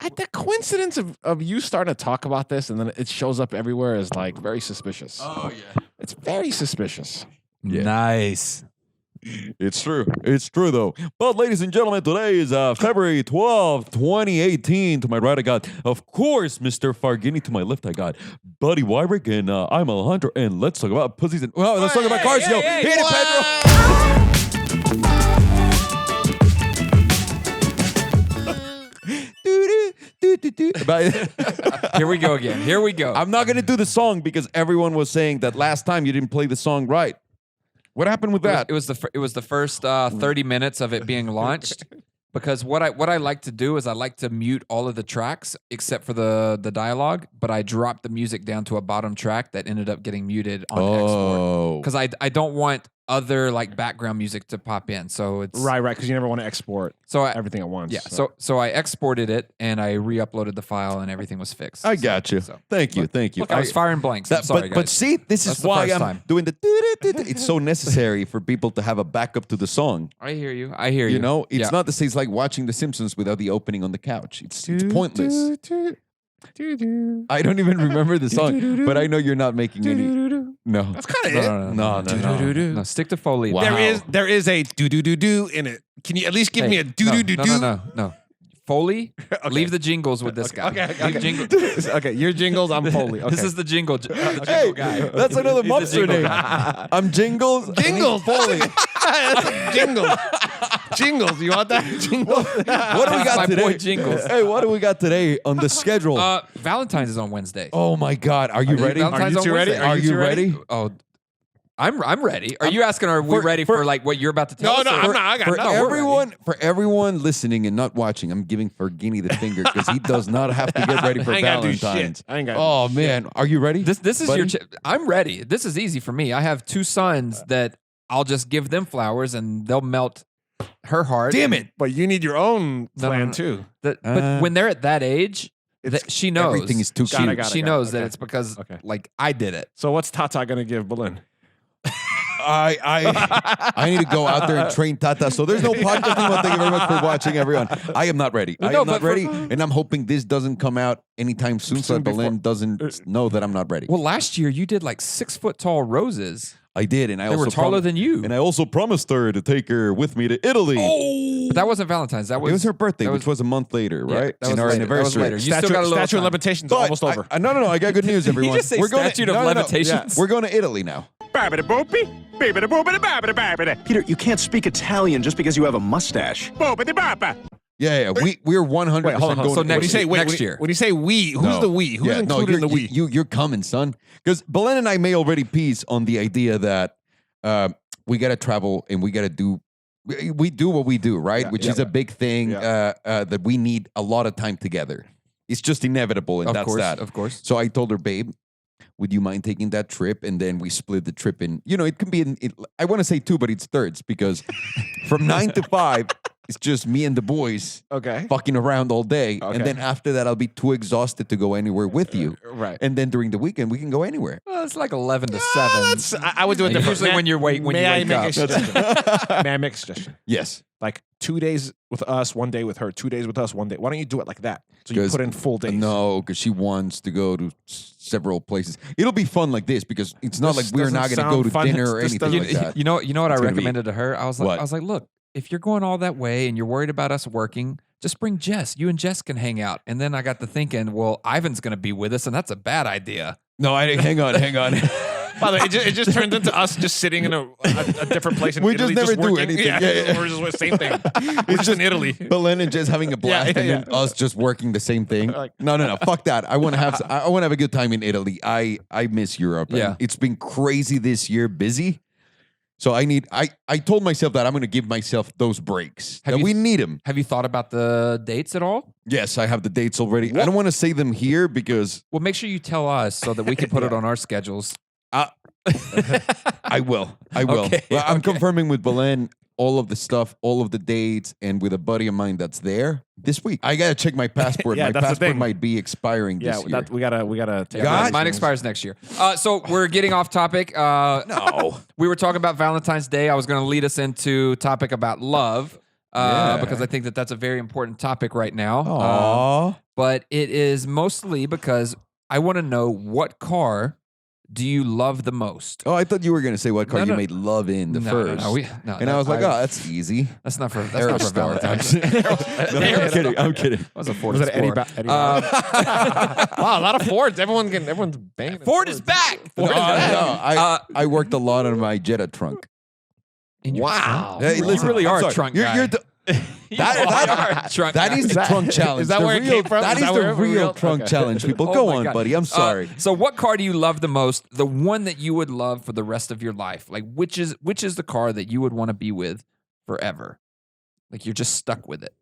The coincidence of you starting to talk about this and then it shows up everywhere is like very suspicious. Oh yeah, It's very suspicious. Yeah. Nice. it's true. It's true though. But ladies and gentlemen, today is February 12th, 2018. To my right, I got, of course, Mr. Farghini. To my left, I got Buddy Wyrick, and I'm Alejandro. And let's talk about pussies and let's talk about cars. Yo, hit it, Pedro. Here we go again. Here we go. I'm not going to do the song because everyone was saying that last time you didn't play the song right. What happened with that? It was the first 30 minutes of it being launched. Because what I like to do is I like to mute all of the tracks except for the dialogue, but I dropped the music down to a bottom track that ended up getting muted on export. Because I don't want other like background music to pop in. So it's Right, because you never want to export everything at once. Yeah. So I exported it and I re-uploaded the file and everything was fixed. I got you. Thank you. Look, I was firing blanks. I'm sorry, guys. But see, this is why I'm doing the. It's so necessary for people to have a backup to the song. I hear you. I hear you. You know, it's not the same. It's like watching The Simpsons without the opening on the couch. It's pointless. I don't even remember the song, but I know you're not making any. No, That's kind of it. No. Stick to Foley. Wow. There is a do in it. Can you at least give me a do? No. Foley, leave the jingles with this guy. Okay. Jingle. Okay, your jingles, I'm Foley. Okay. This is the jingle Hey, guy. that's another He's the mobster jingle name. guy. I'm Jingles. Jingles, Foley. Jingles. You want that? Jingles. What do we got My today? boy Jingles. Hey, what do we got today on the schedule? Valentine's is on Wednesday. Oh my God, are you ready? Valentine's Are you two on ready? Wednesday. Are you ready? Oh, I'm ready. Are you asking? Are we ready for like what you're about to tell us? No, or- I'm not. I got For nothing. everyone listening and not watching, I'm giving Farghini the finger because he does not have to get ready for I ain't gotta do Valentine's. shit. I ain't gotta Oh do man, are you ready? This is buddy? your. I'm ready. This is easy for me. I have two sons that I'll just give them flowers and they'll melt her heart. Damn it! But you need your own plan no. too. But when they're at that age, she knows Everything is too Got it, cute. got it. She knows that it's because like I did it. So what's Tata gonna give Berlin? I need to go out there and train Tata. So there's no podcast anymore. Thank you very much for watching, everyone. I am not ready. I am not ready, and I'm hoping this doesn't come out anytime soon, so that Berlin doesn't know that I'm not ready. Well, last year you did like 6 foot tall roses. I did, and I They also were taller than you. And I also promised her to take her with me to Italy. But that wasn't Valentine's. That was It was her birthday, that which was a month later, Yeah, right? that was In our later. That was anniversary. later. You still got a little statute of time. limitations But almost over. No, I got good news, everyone. just say statute of limitations? We're going to Italy now. Peter, you can't speak Italian just because you have a mustache. Yeah. We're 100% Wait, hold on. going So to next When you say year- wait, next when you- year. when you say we, who's No. the we? Who's Yeah, included in the we? You're coming, son. Because Belen and I may already piece on the idea that we got to travel and we got to do. We do what we do, right? Yeah, Which yeah. is a big thing that we need a lot of time together. It's just inevitable, and Of that's course, that. of course. So I told her, babe, would you mind taking that trip? And then we split the trip in. You know, it can be I want to say 2, but it's thirds because from 9 to 5. It's just me and the boys fucking around all day. Okay. And then after that, I'll be too exhausted to go anywhere with you. Right. And then during the weekend, we can go anywhere. Well, it's like 11 to 7. I would do it And different. usually when you wake May I make up. a suggestion? May I make a suggestion? Yes. Like 2 days with us, 1 day with her. 2 days with us, 1 day. Why don't you do it like that? So you 'Cause- put in full days. No, because she wants to go to several places. It'll be fun like this because it's not This like we're doesn't not going to sound go to fun. dinner or This anything doesn't- like that. You know what I It's gonna be- recommended to her? I was What? like, look, if you're going all that way and you're worried about us working, just bring Jess. You and Jess can hang out. And then I got to thinking, well, Ivan's going to be with us, and that's a bad idea. No, hang on. By the way, it just turns into us just sitting in a different place in We Italy. just never do working. anything. Yeah, we're just same thing. We're just in Italy. Belen and just having a blast, Yeah, and then us just working the same thing. Like- No. Fuck that. I want to have. I want to have a good time in Italy. I miss Europe. Yeah. And it's been crazy this year, busy. So I told myself that I'm going to give myself those breaks. We need them. Have you thought about the dates at all? Yes, I have the dates already. I don't want to say them here because Well, make sure you tell us so that we can put it on our schedules. I will. Okay, Well, I'm confirming with Belen all of the stuff, all of the dates, and with a buddy of mine that's there this week. I gotta check my passport. Yeah, My that's the passport thing. might be expiring Yeah, this year. we gotta take God. Mine expires next year. So we're getting off topic. No. We were talking about Valentine's Day. I was going to lead us into topic about love. because I think that that's a very important topic right now. Aww. But it is mostly because I want to know, what car do you love the most? Oh, I thought you were going to say what car No, you no. made love in the No, first. no, And I was like, oh, that's easy. that's not for Aerostar. Valentine's. No, I'm kidding. I'm kidding. That was a Ford Was it Eddie? Explorer. Eddie wow, a lot of Fords. Everyone's banging. Ford is back. No, I worked a lot on my Jetta trunk. In your Wow. trunk? Hey, You listen, really I'm are a sorry. trunk You're- guy. you're the- That That is the trunk challenge. is that The where it real- came from? That Is is that the where it real real- trunk okay. challenge, people. Oh Go my on, God. buddy. I'm sorry. So what car do you love the most? The one that you would love for the rest of your life? Like, which is the car that you would want to be with forever? Like, you're just stuck with it.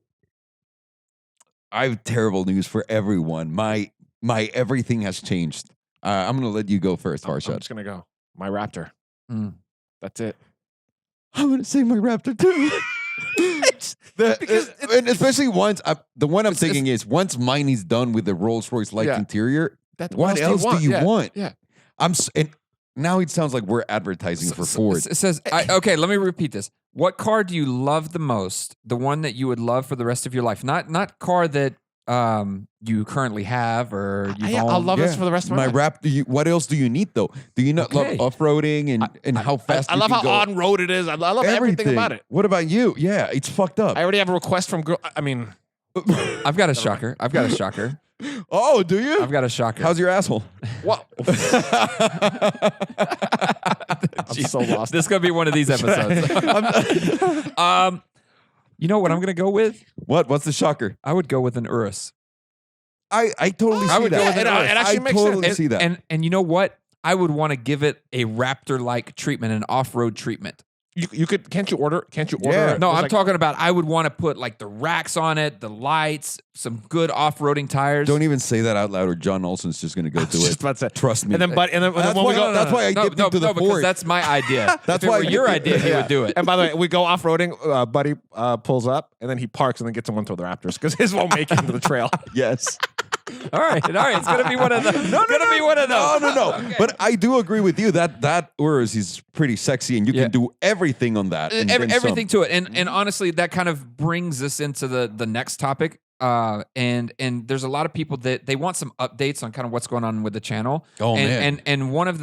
I have terrible news for everyone. My everything has changed. I'm going to let you go first, I'm Farshad. just gonna go. My Raptor. Mm. That's it. I'm going to say my Raptor too. And especially once, the one I'm thinking is once mine is done with the Rolls Royce like Yeah. interior, That, what else do you Yeah, want? Yeah. And now it sounds like we're advertising for Ford. It says, okay, let me repeat this. What car do you love the most? The one that you would love for the rest of your life. Not car that you currently have or you've I'll owned. love this for the rest of my life. Raptor. What else do you need though? Do you not Okay. love off-roading and how fast? I you love can how go? on-road it is. I love everything about it. What about you? Yeah, it's fucked up. I already have a request from girl. I mean, I've got a shocker. I've got a shocker. Oh, do you? I've got a shocker. How's your asshole? what? I'm so lost. This is gonna be one of these episodes. You know what I'm gonna go with? What's the shocker? I would go with an Urus. I totally see I would that. go with it actually I makes totally sense. see that. And you know what? I would want to give it a Raptor-like treatment, an off-road treatment. You could? Can't you order? Can't you order? Yeah. it? No, It's I'm like- talking about I would want to put like the racks on it, the lights, some good off-roading tires. Don't even say that out loud, or John Olson's just gonna go I was do just it. about to say. Trust me. And then, That's when why- we go, that's why I dipped into the because Ford. that's my idea. That's if it why were I your dipped idea, into- you would do it. And by the way, we go off roading. Buddy pulls up and then he parks and then gets in one of the Raptors because his won't make it into the trail. Yes. All right. It's gonna be one of those. It's gonna be one of those. No. Okay. But I do agree with you that Urus is pretty sexy, and you Yeah. can do everything on that. And then Everything some. to it, and honestly, that kind of brings us into the next topic. And there's a lot of people that they want some updates on kind of what's going on with the channel. Oh, man. And one of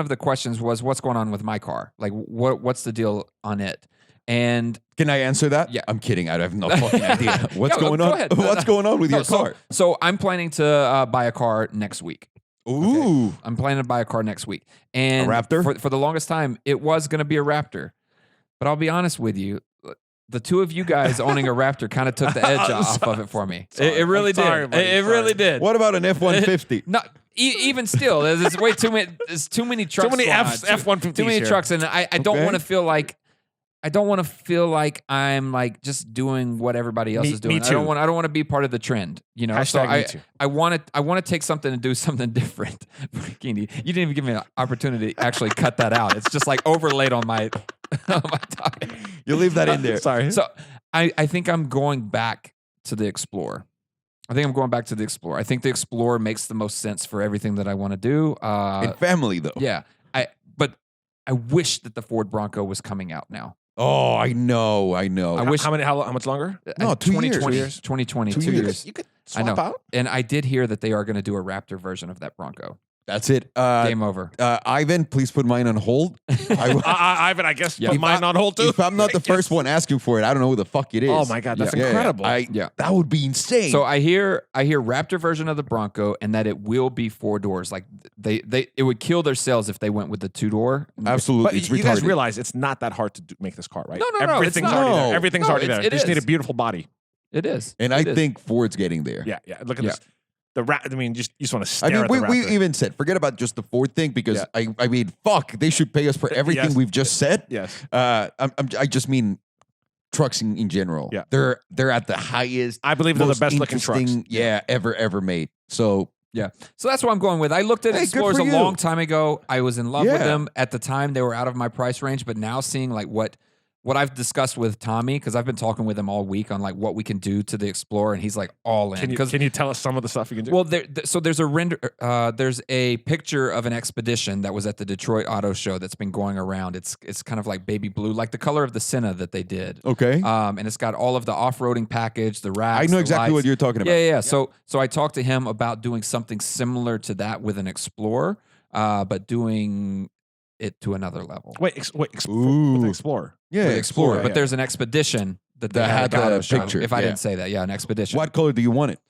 the questions was what's going on with my car? Like what's the deal on it? And Can I answer that? Yeah. I'm kidding. I have no fucking idea. What's Yeah, going go on? ahead. What's going on with no, your car? So I'm planning to buy a car next week. Ooh. I'm planning to buy a car next week. And A Raptor? For the longest time, it was going to be a Raptor. But I'll be honest with you, the two of you guys owning a Raptor kind of took the edge off of it for me. It really I'm sorry, did. buddy. It really did. What about an F-150? No, even still, there's way too many. There's too many trucks. Too many going on. F-150s Too many here. trucks, and I don't Okay. want to feel like. I don't want to feel like I'm like just doing what everybody else Me- is doing. me I don't too. want. I don't want to be part of the trend. You know. Hashtag so me too. I want to take something and do something different. Farghini, you didn't even give me an opportunity to actually cut that out. It's just like overlaid on my on my topic. You leave that in there. Sorry. So I think I'm going back to the Explorer. I think I'm going back to the Explorer. I think the Explorer makes the most sense for everything that I want to do. In family, though. Yeah. But I wish that the Ford Bronco was coming out now. Oh, I know. I wish How much longer? No, 2 years. 2020, 2 years. 2020, 2 2 years. years. You could I swap know. out. And I did hear that they are going to do a Raptor version of that Bronco. That's it. Game over. Ivan, please put mine on hold. Ivan, I guess Yeah. put If mine I- on hold too. If I'm not the Yes. first one asking for it, I don't know who the fuck it is. Oh my god, that's Yeah, incredible. Yeah. That would be insane. So I hear Raptor version of the Bronco and that it will be 4 doors. Like it would kill their sales if they went with the 2-door. absolutely, But it's you guys retarded. realize it's not that hard to make this car, right? No, it's Everything's not. already No. there. Everything's No, already there. it You just need a is. beautiful body. It is. And It I is. think Ford's getting there. Yeah. Look at Yeah. this. I mean, you just want to I stare mean, at we, the we Raptor. even said, forget about just the Ford thing because Yeah. I mean, fuck, they should pay us for everything Yes. we've just said. Yes. I just mean trucks in general. Yeah. They're at the highest. I believe they're the most best looking trucks. interesting, Yeah, ever made. So Yeah. So that's what I'm going with. I looked at Hey, good Explorers for a you. long time ago. I was in love with Yeah. them. At the time, they were out of my price range, but now seeing like what what I've discussed with Tommy, because I've been talking with him all week on like what we can do to the Explorer, and he's like all in. Can you tell us some of the stuff you can do? Well, so there's a render. There's a picture of an Expedition that was at the Detroit Auto Show that's been going around. It's kind of like baby blue, like the color of the Senna that they did. Okay. And it's got all of the off-roading package, the racks. I know the exactly lights. what you're talking about. Yeah. So I talked to him about doing something similar to that with an Explorer, but doing it to another level. With Ooh. the Explorer. Yeah, With Explorer. But yeah. there's an Expedition that they That had had at the the auto show. picture, If I yeah. didn't say that, yeah, an Expedition. What color do you want it?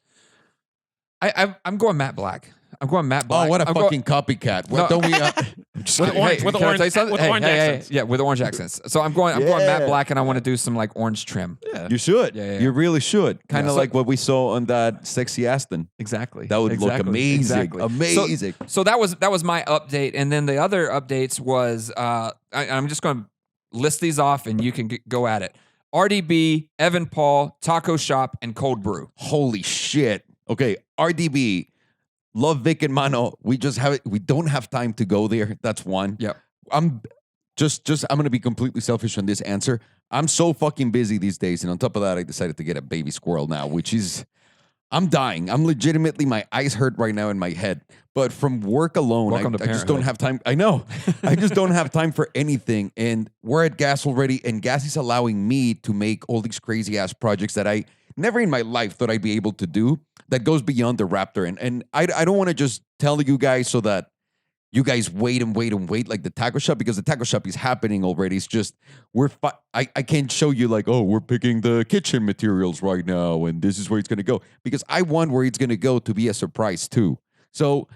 I'm going matte black. I'm going matte black. Oh, what a I'm fucking copycat. What No. don't we... With orange, with can I orange, tell you something? with Hey, orange hey, hey, accents. yeah, with orange accents. So I'm going matte Yeah. black, and I want to do some like orange trim. Yeah. You should. Yeah. You really should. Kind of so- like what we saw on that sexy Aston. Exactly. That would look amazing. Exactly. Amazing. So that was my update, and then the other updates was I'm just going to list these off, and you can go at it. RDB, Evan Paul, Taco Shop, and Cold Brew. Holy shit. Okay, RDB. Love Vic and Mano. We don't have time to go there. That's one. Yep. I'm gonna be completely selfish on this answer. I'm so fucking busy these days, and on top of that, I decided to get a baby squirrel now, which is I'm dying. I'm legitimately, my eyes hurt right now in my head. But from work alone, Welcome to I just don't parenthood. have time. I know. I just don't have time for anything. And we're at Gas already, and Gas is allowing me to make all these crazy ass projects that I never in my life thought I'd be able to do that goes beyond the Raptor. And I don't want to just tell you guys so that you guys wait like the taco shop, because the taco shop is happening already. It's just I can't show you like, oh, we're picking the kitchen materials right now and this is where it's going to go, because I want where it's going to go to be a surprise too. So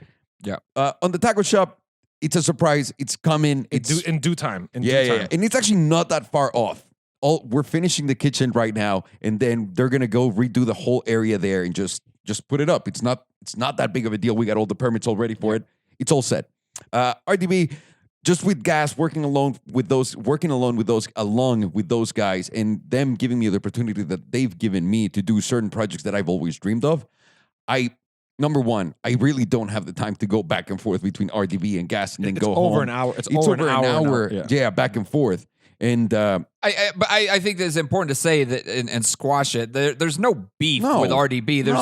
Yeah. on the taco shop, it's a surprise. It's coming. It's In due time. In yeah, due yeah, time. and it's actually not that far off. We're finishing the kitchen right now, and then they're gonna go redo the whole area there and just put it up. It's not that big of a deal. We got all the permits all ready for it. It's all set. RDB, just with Gas, working along with those guys, and them giving me the opportunity that they've given me to do certain projects that I've always dreamed of. Number one, I really don't have the time to go back and forth between RDB and Gas and then It's go over home. an hour. It's It's over an hour. Yeah, back and forth. And But I think it's important to say that and squash it. There's no beef No. with RDB. There's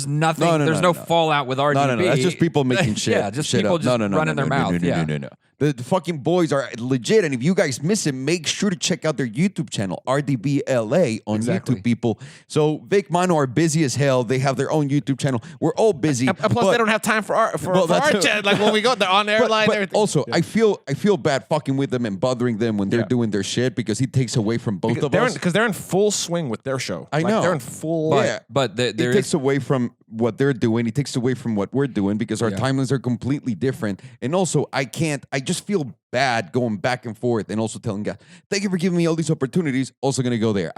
nothing. No, no, there's no, no no. fallout with RDB. no, that's just people making shit. Yeah, just shit people up. just No, running their mouth. Yeah. No. The fucking boys are legit, and if you guys miss it, make sure to check out their YouTube channel, RDB LA, on Exactly. YouTube, people. So Vic, Mano are busy as hell. They have their own YouTube channel. We're all busy. And plus, but- they don't have time for our that's- chat. Like when we go, they're on there But, line. but everything. also, I feel bad fucking with them and bothering them when they're doing their shit, because it takes away from both of us. Because they're in full swing with their show. I Like, know. they're in full. But there It is takes away from what they're doing. It takes away from what we're doing, because our Yeah. timelines are completely different. And also, I just feel bad going back and forth and also telling guys, thank you for giving me all these opportunities. Also going to go there.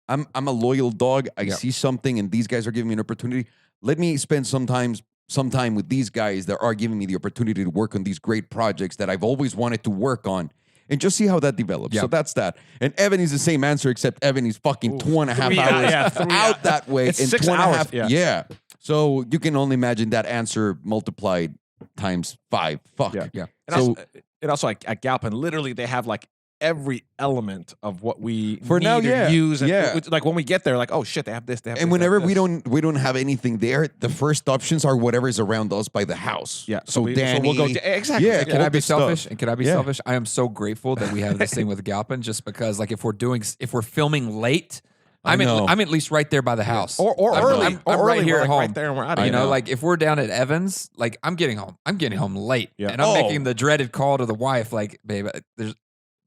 I'm a loyal dog. I see something and these guys are giving me an opportunity. Let me spend some time with these guys that are giving me the opportunity to work on these great projects that I've always wanted to work on, and just see how that develops. Yeah. So that's that. And Evan is the same answer, except Evan is fucking 2.5 3 hours three out that way. It's and 6 2.5 hours. Yeah. So you can only imagine that answer multiplied times 5. Fuck. Yeah. So And also at Galpin, literally they have like every element of what we For need now, to yeah. use. And Yeah. like when we get there, like, oh shit, they have this. They have and this, whenever they have this. we don't have anything there, the first options are whatever is around us by the house. Yeah. So we'll Danny, go exactly. Yeah, Can I all be the stuff. selfish? And can I be Yeah. selfish? I am so grateful that we have this thing with Galpin, just because like if we're filming late, I know. I'm at least right there by the house. Or I'm early. I'm or right early, here we're, at like, home. Right there and we're out of You here. know, like if we're down at Evans, like I'm getting home late, Yeah. and I'm Oh. making the dreaded call to the wife, like, babe, there's.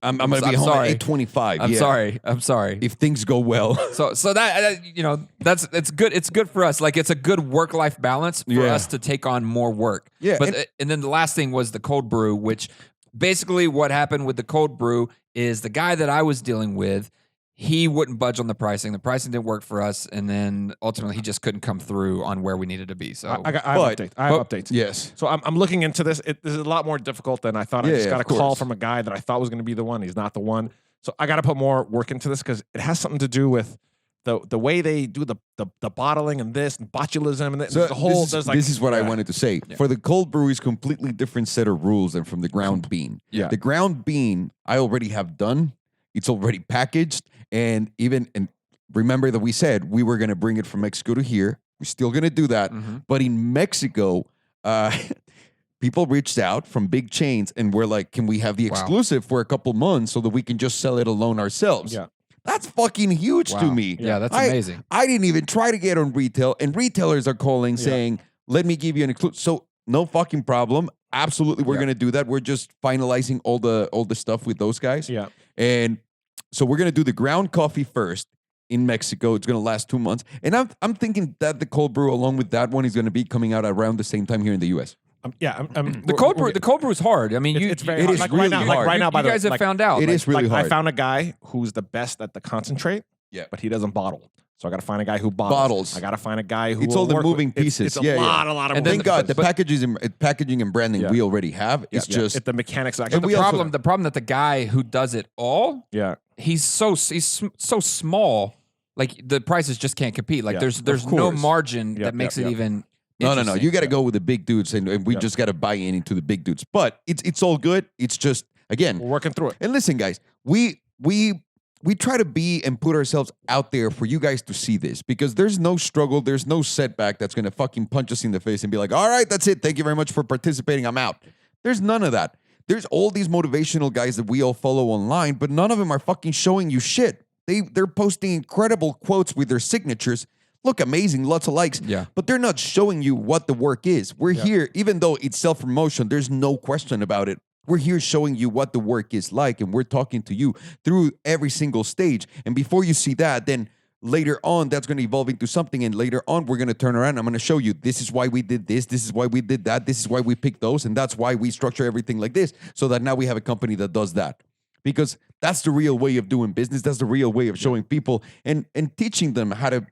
I'm going to be I'm home sorry. at 8:25. I'm yeah. sorry. I'm sorry. If things go well. So that it's good. It's good for us. Like it's a good work-life balance for Yeah. us to take on more work. Yeah, But and then the last thing was the cold brew, which basically what happened with the cold brew is the guy that I was dealing with, he wouldn't budge on the pricing. The pricing didn't work for us, and then ultimately he just couldn't come through on where we needed to be. So I have But- updates. I have updates. Yes. So I'm looking into this. This is a lot more difficult than I thought. I Yeah, just got a of course. call from a guy that I thought was going to be the one. He's not the one. So I got to put more work into this because it has something to do with the way they do the bottling and this and botulism and So the whole. this is what I yeah. wanted to say. For the cold brew is completely different set of rules than from the ground bean. Yeah. The ground bean I already have done. It's already packaged. And remember that we said we were going to bring it from Mexico to here. We're still going to do that. But in Mexico, people reached out from big chains and we're like, can we have the exclusive for a couple months so that we can just sell it alone ourselves? Yeah. That's fucking huge to me. Yeah, that's amazing. I didn't even try to get on retail, and retailers are calling saying, let me give you an exclusive. So no fucking problem. Absolutely, we're going to do that. We're just finalizing all the stuff with those guys. Yeah. And so we're going to do the ground coffee first in Mexico. It's going to last 2 months. And I'm thinking that the cold brew along with that one is going to be coming out around the same time here in the US. The cold brew is hard. I mean, it's very it hard. is Like really right now, hard. like right now, by you the guys have like, found out. It is really hard. I found a guy who's the best at the concentrate. Yeah. But he doesn't bottle. So I got to find a guy who bottles. I got to find a guy who. It's all will the work moving with, pieces. It's a lot of. And moving Thank God the pieces. packaging and branding we already have. It's just the mechanics actually. But the problem that the guy who does it all, he's so small. Like the prices just can't compete. Like there's no margin that makes it even. No. You got to go with the big dudes, and we just got to buy into the big dudes. But it's all good. It's just again we're working through it. And listen, guys, we try to be and put ourselves out there for you guys to see this because there's no struggle, there's no setback that's gonna fucking punch us in the face and be like, all right, that's it. Thank you very much for participating. I'm out. There's none of that. There's all these motivational guys that we all follow online, but none of them are fucking showing you shit. They're posting incredible quotes with their signatures. Look amazing, lots of likes. Yeah. But they're not showing you what the work is. We're here, even though it's self-promotion, there's no question about it. We're here showing you what the work is like, and we're talking to you through every single stage. And before you see that, then later on, that's going to evolve into something. And later on, we're going to turn around. I'm going to show you this is why we did this. This is why we did that. This is why we picked those. And that's why we structure everything like this so that now we have a company that does that. Because that's the real way of doing business. That's the real way of showing people and teaching them how to,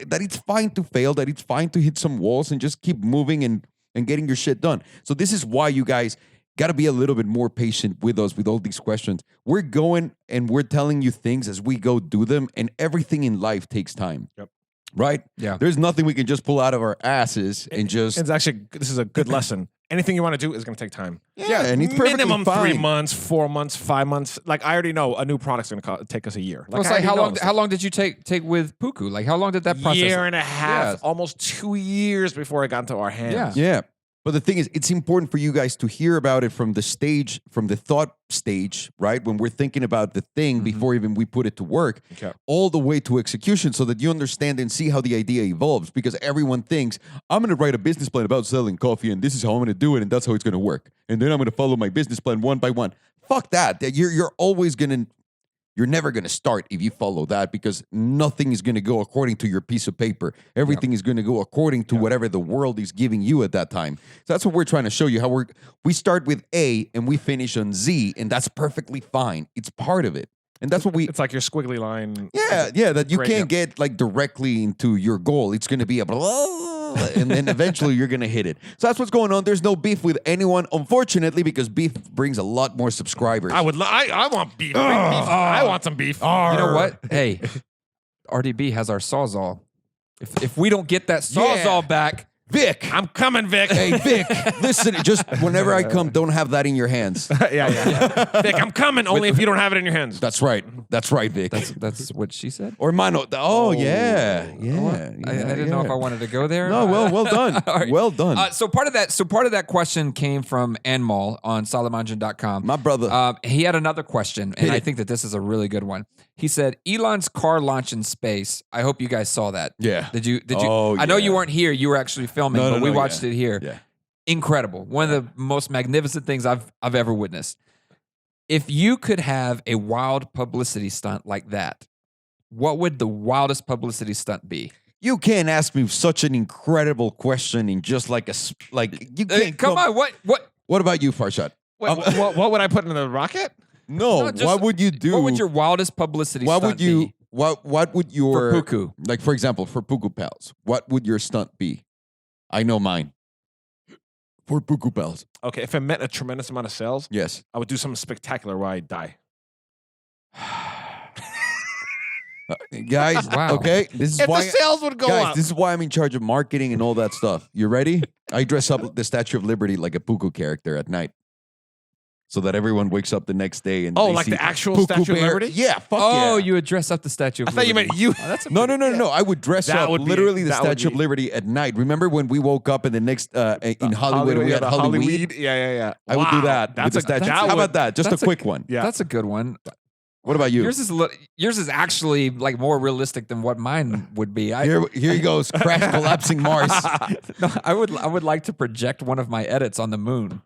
that it's fine to fail, that it's fine to hit some walls and just keep moving and getting your shit done. So this is why you guys got to be a little bit more patient with us with all these questions. We're going and we're telling you things as we go do them, and everything in life takes time. Yep. Right? Yeah. There's nothing we can just pull out of our asses and just. It's actually, this is a good lesson. Anything you want to do is going to take time. Yeah, and it's perfectly minimum fine. 3 months, 4 months, 5 months. Like I already know a new product's going to take us a year. Well, it's like how long did you take with Puku? Like how long did that process? Year and a half, Yeah. almost 2 years before it got into our hands. Yeah. But the thing is, it's important for you guys to hear about it from the stage, from the thought stage, right? When we're thinking about the thing before even we put it to work, all the way to execution so that you understand and see how the idea evolves. Because everyone thinks, I'm going to write a business plan about selling coffee and this is how I'm going to do it and that's how it's going to work. And then I'm going to follow my business plan one by one. Fuck that. You're always going to... You're never going to start if you follow that because nothing is going to go according to your piece of paper. Everything is going to go according to whatever the world is giving you at that time. So that's what we're trying to show you, how we start with A and we finish on Z, and that's perfectly fine. It's part of it. And that's what we... It's like your squiggly line. Yeah, that you can't get like directly into your goal. It's going to be a blah, and then eventually you're going to hit it. So that's what's going on. There's no beef with anyone, unfortunately, because beef brings a lot more subscribers. I want beef. Bring beef. I want some beef. You know what? Hey, RDB has our Sawzall. If we don't get that Sawzall back, Vic. I'm coming, Vic. Hey, Vic, listen, just whenever I come, don't have that in your hands. yeah. Vic, I'm coming, only if you don't have it in your hands. That's right, Vic. that's what she said. Or Mano. Oh, yeah. I didn't know if I wanted to go there. No, well done. All right. Well done. So part of that question came from Anmol on Salomondrin.com. My brother. He had another question, and I think that this is a really good one. He said, Elon's car launch in space. I hope you guys saw that. Yeah. Did you? Oh, I know yeah. you weren't here. You were actually filming, but we watched it here. Yeah. Incredible. One of the most magnificent things I've ever witnessed. If you could have a wild publicity stunt like that, what would the wildest publicity stunt be? You can't ask me such an incredible question in just like you can't Come on, what? What about you, Farshad? What would I put in the rocket? No, just- what would you do? What would your wildest publicity What stunt would you be? what would your For Puku. Like for example, for Puku Pals, what would your stunt be? I know mine. For Puku Pals. Okay, if it meant a tremendous amount of sales, Yes. I would do something spectacular where I die. Guys, Wow. okay, this is If why the sales would go guys, up. this is why I'm in charge of marketing and all that stuff. You ready? I dress up the Statue of Liberty like a Puku character at night. so that everyone wakes up the next day and Oh, they like see the actual Poo Statue of Bear. Liberty? Yeah, fuck Oh, yeah. you would dress up the Statue of I thought you Liberty. meant you. Oh, that's a No, pretty- no. I would dress That up would be- literally the that would Statue of be- Liberty at night. Remember when we woke up in the next in Hollywood we had the Hollyweed? Yeah. I would do Wow, that with That's the a statue. that How would- about that? Just a that's a- quick one. Yeah. That's a good one. What about you? Yours is actually like more realistic than what mine would be. Here he goes, crash collapsing Mars. No, I would like to project one of my edits on the moon.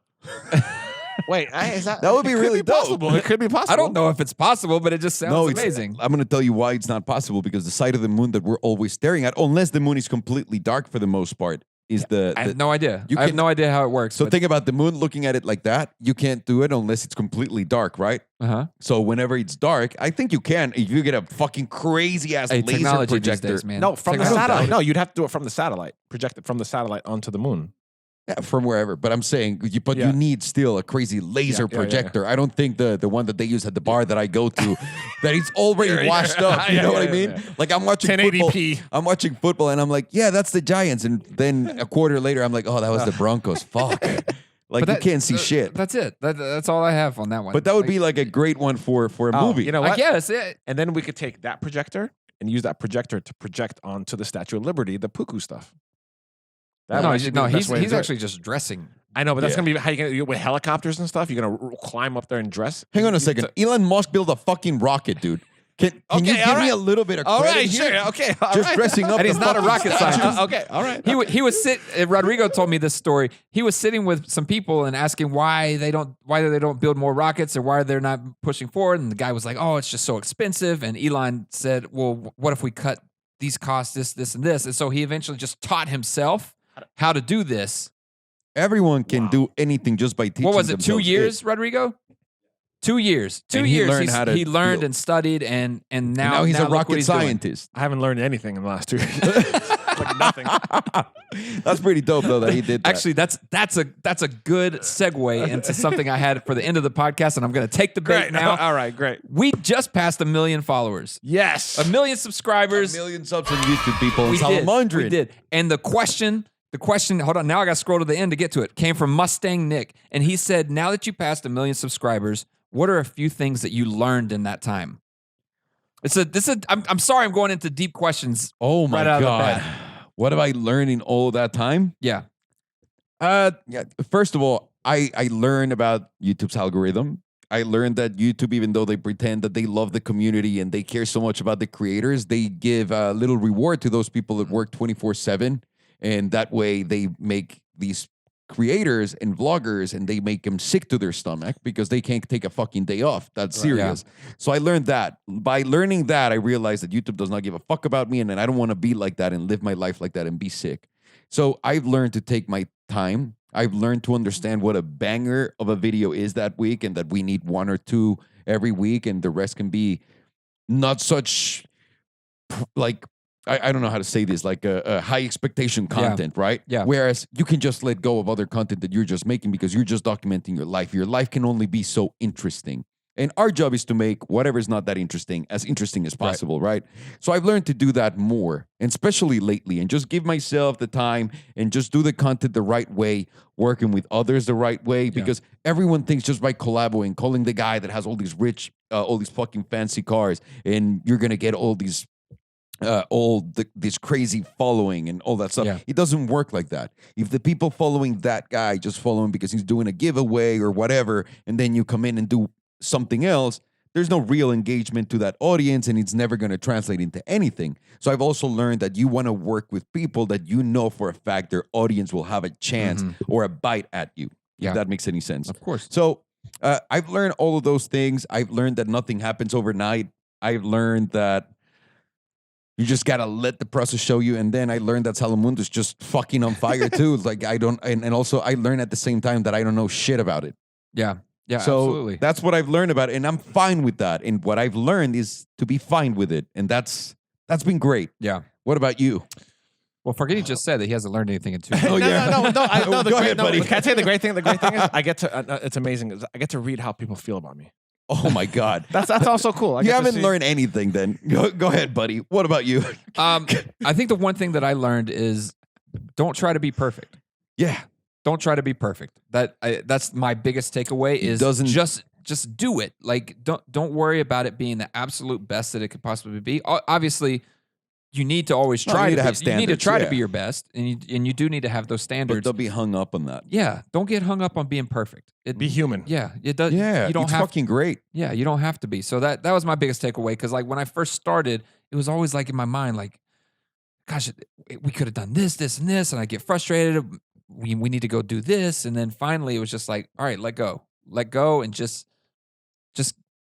Wait, is that That would be it could really dope. possible. It could be possible. I don't know if it's possible, but it just sounds it's, amazing. I'm going to tell you why it's not possible because the side of the moon that we're always staring at, unless the moon is completely dark for the most part, is I have no idea. you I have can- no idea how it works. So think about the moon looking at it like that. You can't do it unless it's completely dark, right? uh-huh. So whenever it's dark, I think you can. If you get a fucking crazy ass Hey, laser technology these projector. days, man. No, from the Technology. satellite. No, you'd have to do it from the satellite. Project it from the satellite onto the moon. Yeah, from wherever. But I'm saying, Yeah. you need still a crazy laser Yeah. projector. I don't think the one that they use at the bar that I go to, that it's already washed up. You Yeah, know what yeah, I mean? yeah. Like I'm watching football. 1080p. I'm watching football and I'm like, yeah, that's the Giants. And then a quarter later, I'm like, oh, that was the Broncos. Fuck. Like But you can't see shit. That's it. That's all I have on that one. But that would be like a great one for a Oh, movie. You know I what? guess it. And then we could take that projector and use that projector to project onto the Statue of Liberty the Puku stuff. That No, would actually be the best way to he's do it. actually just dressing. I know, but that's Yeah. gonna be how you gonna with helicopters and stuff. You're gonna climb up there and dress. Hang on a second. Elon Musk built a fucking rocket, dude. Can you Okay, give all me right. a little bit of All credit right, here? sure. Okay, all Just right. dressing up And the he's not a fucking rocket statues. scientist. Okay, all right. He was Rodrigo told me this story. He was sitting with some people and asking why they don't build more rockets or why they're not pushing forward. And the guy was like, "Oh, it's just so expensive." And Elon said, "Well, what if we cut these costs, this, and this?" And so he eventually just taught himself how to do this. Everyone can Wow. do anything just by teaching What was it? 2 themselves. years, Rodrigo? 2 years. 2 And he years. learned how to he learned build. and studied and And now now he's a look what rocket he's doing. scientist. I haven't learned anything in the last 2 years. like nothing. That's pretty dope, though, that he did that. Actually, that's a good segue into something I had for the end of the podcast, and I'm going to take the bait Great. now. All right, great. We just passed 1 million followers, Yes. 1 million a subscribers. million subs on YouTube, people. We And did. Salomondrin. We did. And the question. Hold on. Now I got to scroll to the end to get to it. Came from Mustang Nick, and he said, "Now that you passed 1 million subscribers, what are a few things that you learned in that time?" I'm sorry, I'm going into deep questions. Oh, my Right out of the God. bat. What have I learned in all that time? Yeah. Yeah. First of all, I learned about YouTube's algorithm. I learned that YouTube, even though they pretend that they love the community and they care so much about the creators, they give a little reward to those people that work 24/7. And that way they make these creators and vloggers and they make them sick to their stomach because they can't take a fucking day off. That's serious. So I learned that. By learning that, I realized that YouTube does not give a fuck about me and I don't want to be like that and live my life like that and be sick. So I've learned to take my time. I've learned to understand what a banger of a video is that week and that we need 1 or 2 every week and the rest can be not such like I don't know how to say this, like a high expectation content, right? Yeah. Whereas you can just let go of other content that you're just making because you're just documenting your life. Your life can only be so interesting. And our job is to make whatever is not that interesting as possible, right? So I've learned to do that more, and especially lately, and just give myself the time and just do the content the right way, working with others the right way, because everyone thinks just by collabing, calling the guy that has all these rich, all these fucking fancy cars, and you're going to get all these this crazy following and all that stuff. Yeah. It doesn't work like that. If the people following that guy just follow him because he's doing a giveaway or whatever, and then you come in and do something else, there's no real engagement to that audience and it's never going to translate into anything. So I've also learned that you want to work with people that you know for a fact their audience will have a chance or a bite at you, Yeah. if that makes any sense. Of course. So I've learned all of those things. I've learned that nothing happens overnight. I've learned that you just gotta let the process show you. And then I learned that Salomondrin's just fucking on fire too. It's like I don't, and also I learned at the same time that I don't know shit about it. Yeah. Yeah, So absolutely. that's what I've learned about it, and I'm fine with that. And what I've learned is to be fine with it, and that's been great. Yeah. What about you? Well, Farghini just said that he hasn't learned anything in 2 years. Oh, yeah. No. Go ahead, buddy. Can I tell you the great thing? The great thing is I get to. It's amazing. Is I get to read how people feel about me. Oh my God. That's also cool. I You get to haven't see- learned anything then. Go ahead, buddy. What about you? I think the one thing that I learned is don't try to be perfect. Yeah. Don't try to be perfect. That's my biggest takeaway. Is just do it. Like don't worry about it being the absolute best that it could possibly be. Obviously, you need to always try to have standards. You need to try to be your best, and you do need to have those standards. But don't be hung up on that. Yeah, don't get hung up on being perfect. Be human. Yeah, it does. Yeah, you don't it's have fucking great. Yeah, you don't have to be. So that was my biggest takeaway, because like when I first started, it was always like in my mind, like, gosh, we could have done this, this, and this, and I get frustrated. We need to go do this, and then finally it was just like, all right, let go, and just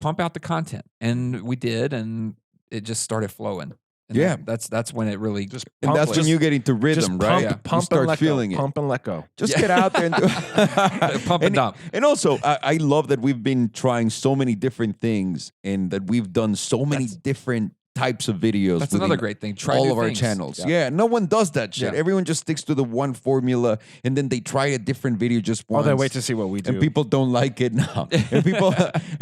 pump out the content, and we did, and it just started flowing. And Yeah, that's when it really Just And that's when you get into rhythm, right? Pump, You start and let feeling go. it. Pump and let go. Just get out there and do it. Pump and dump. And also, I love that we've been trying so many different things, and that we've done so many different types of videos. That's another great thing. Try all new of our things. channels. Yeah, no one does that shit. Yeah. Everyone just sticks to the one formula, and then they try a different video just once. Oh, they wait to see what we do. And people don't like it now. and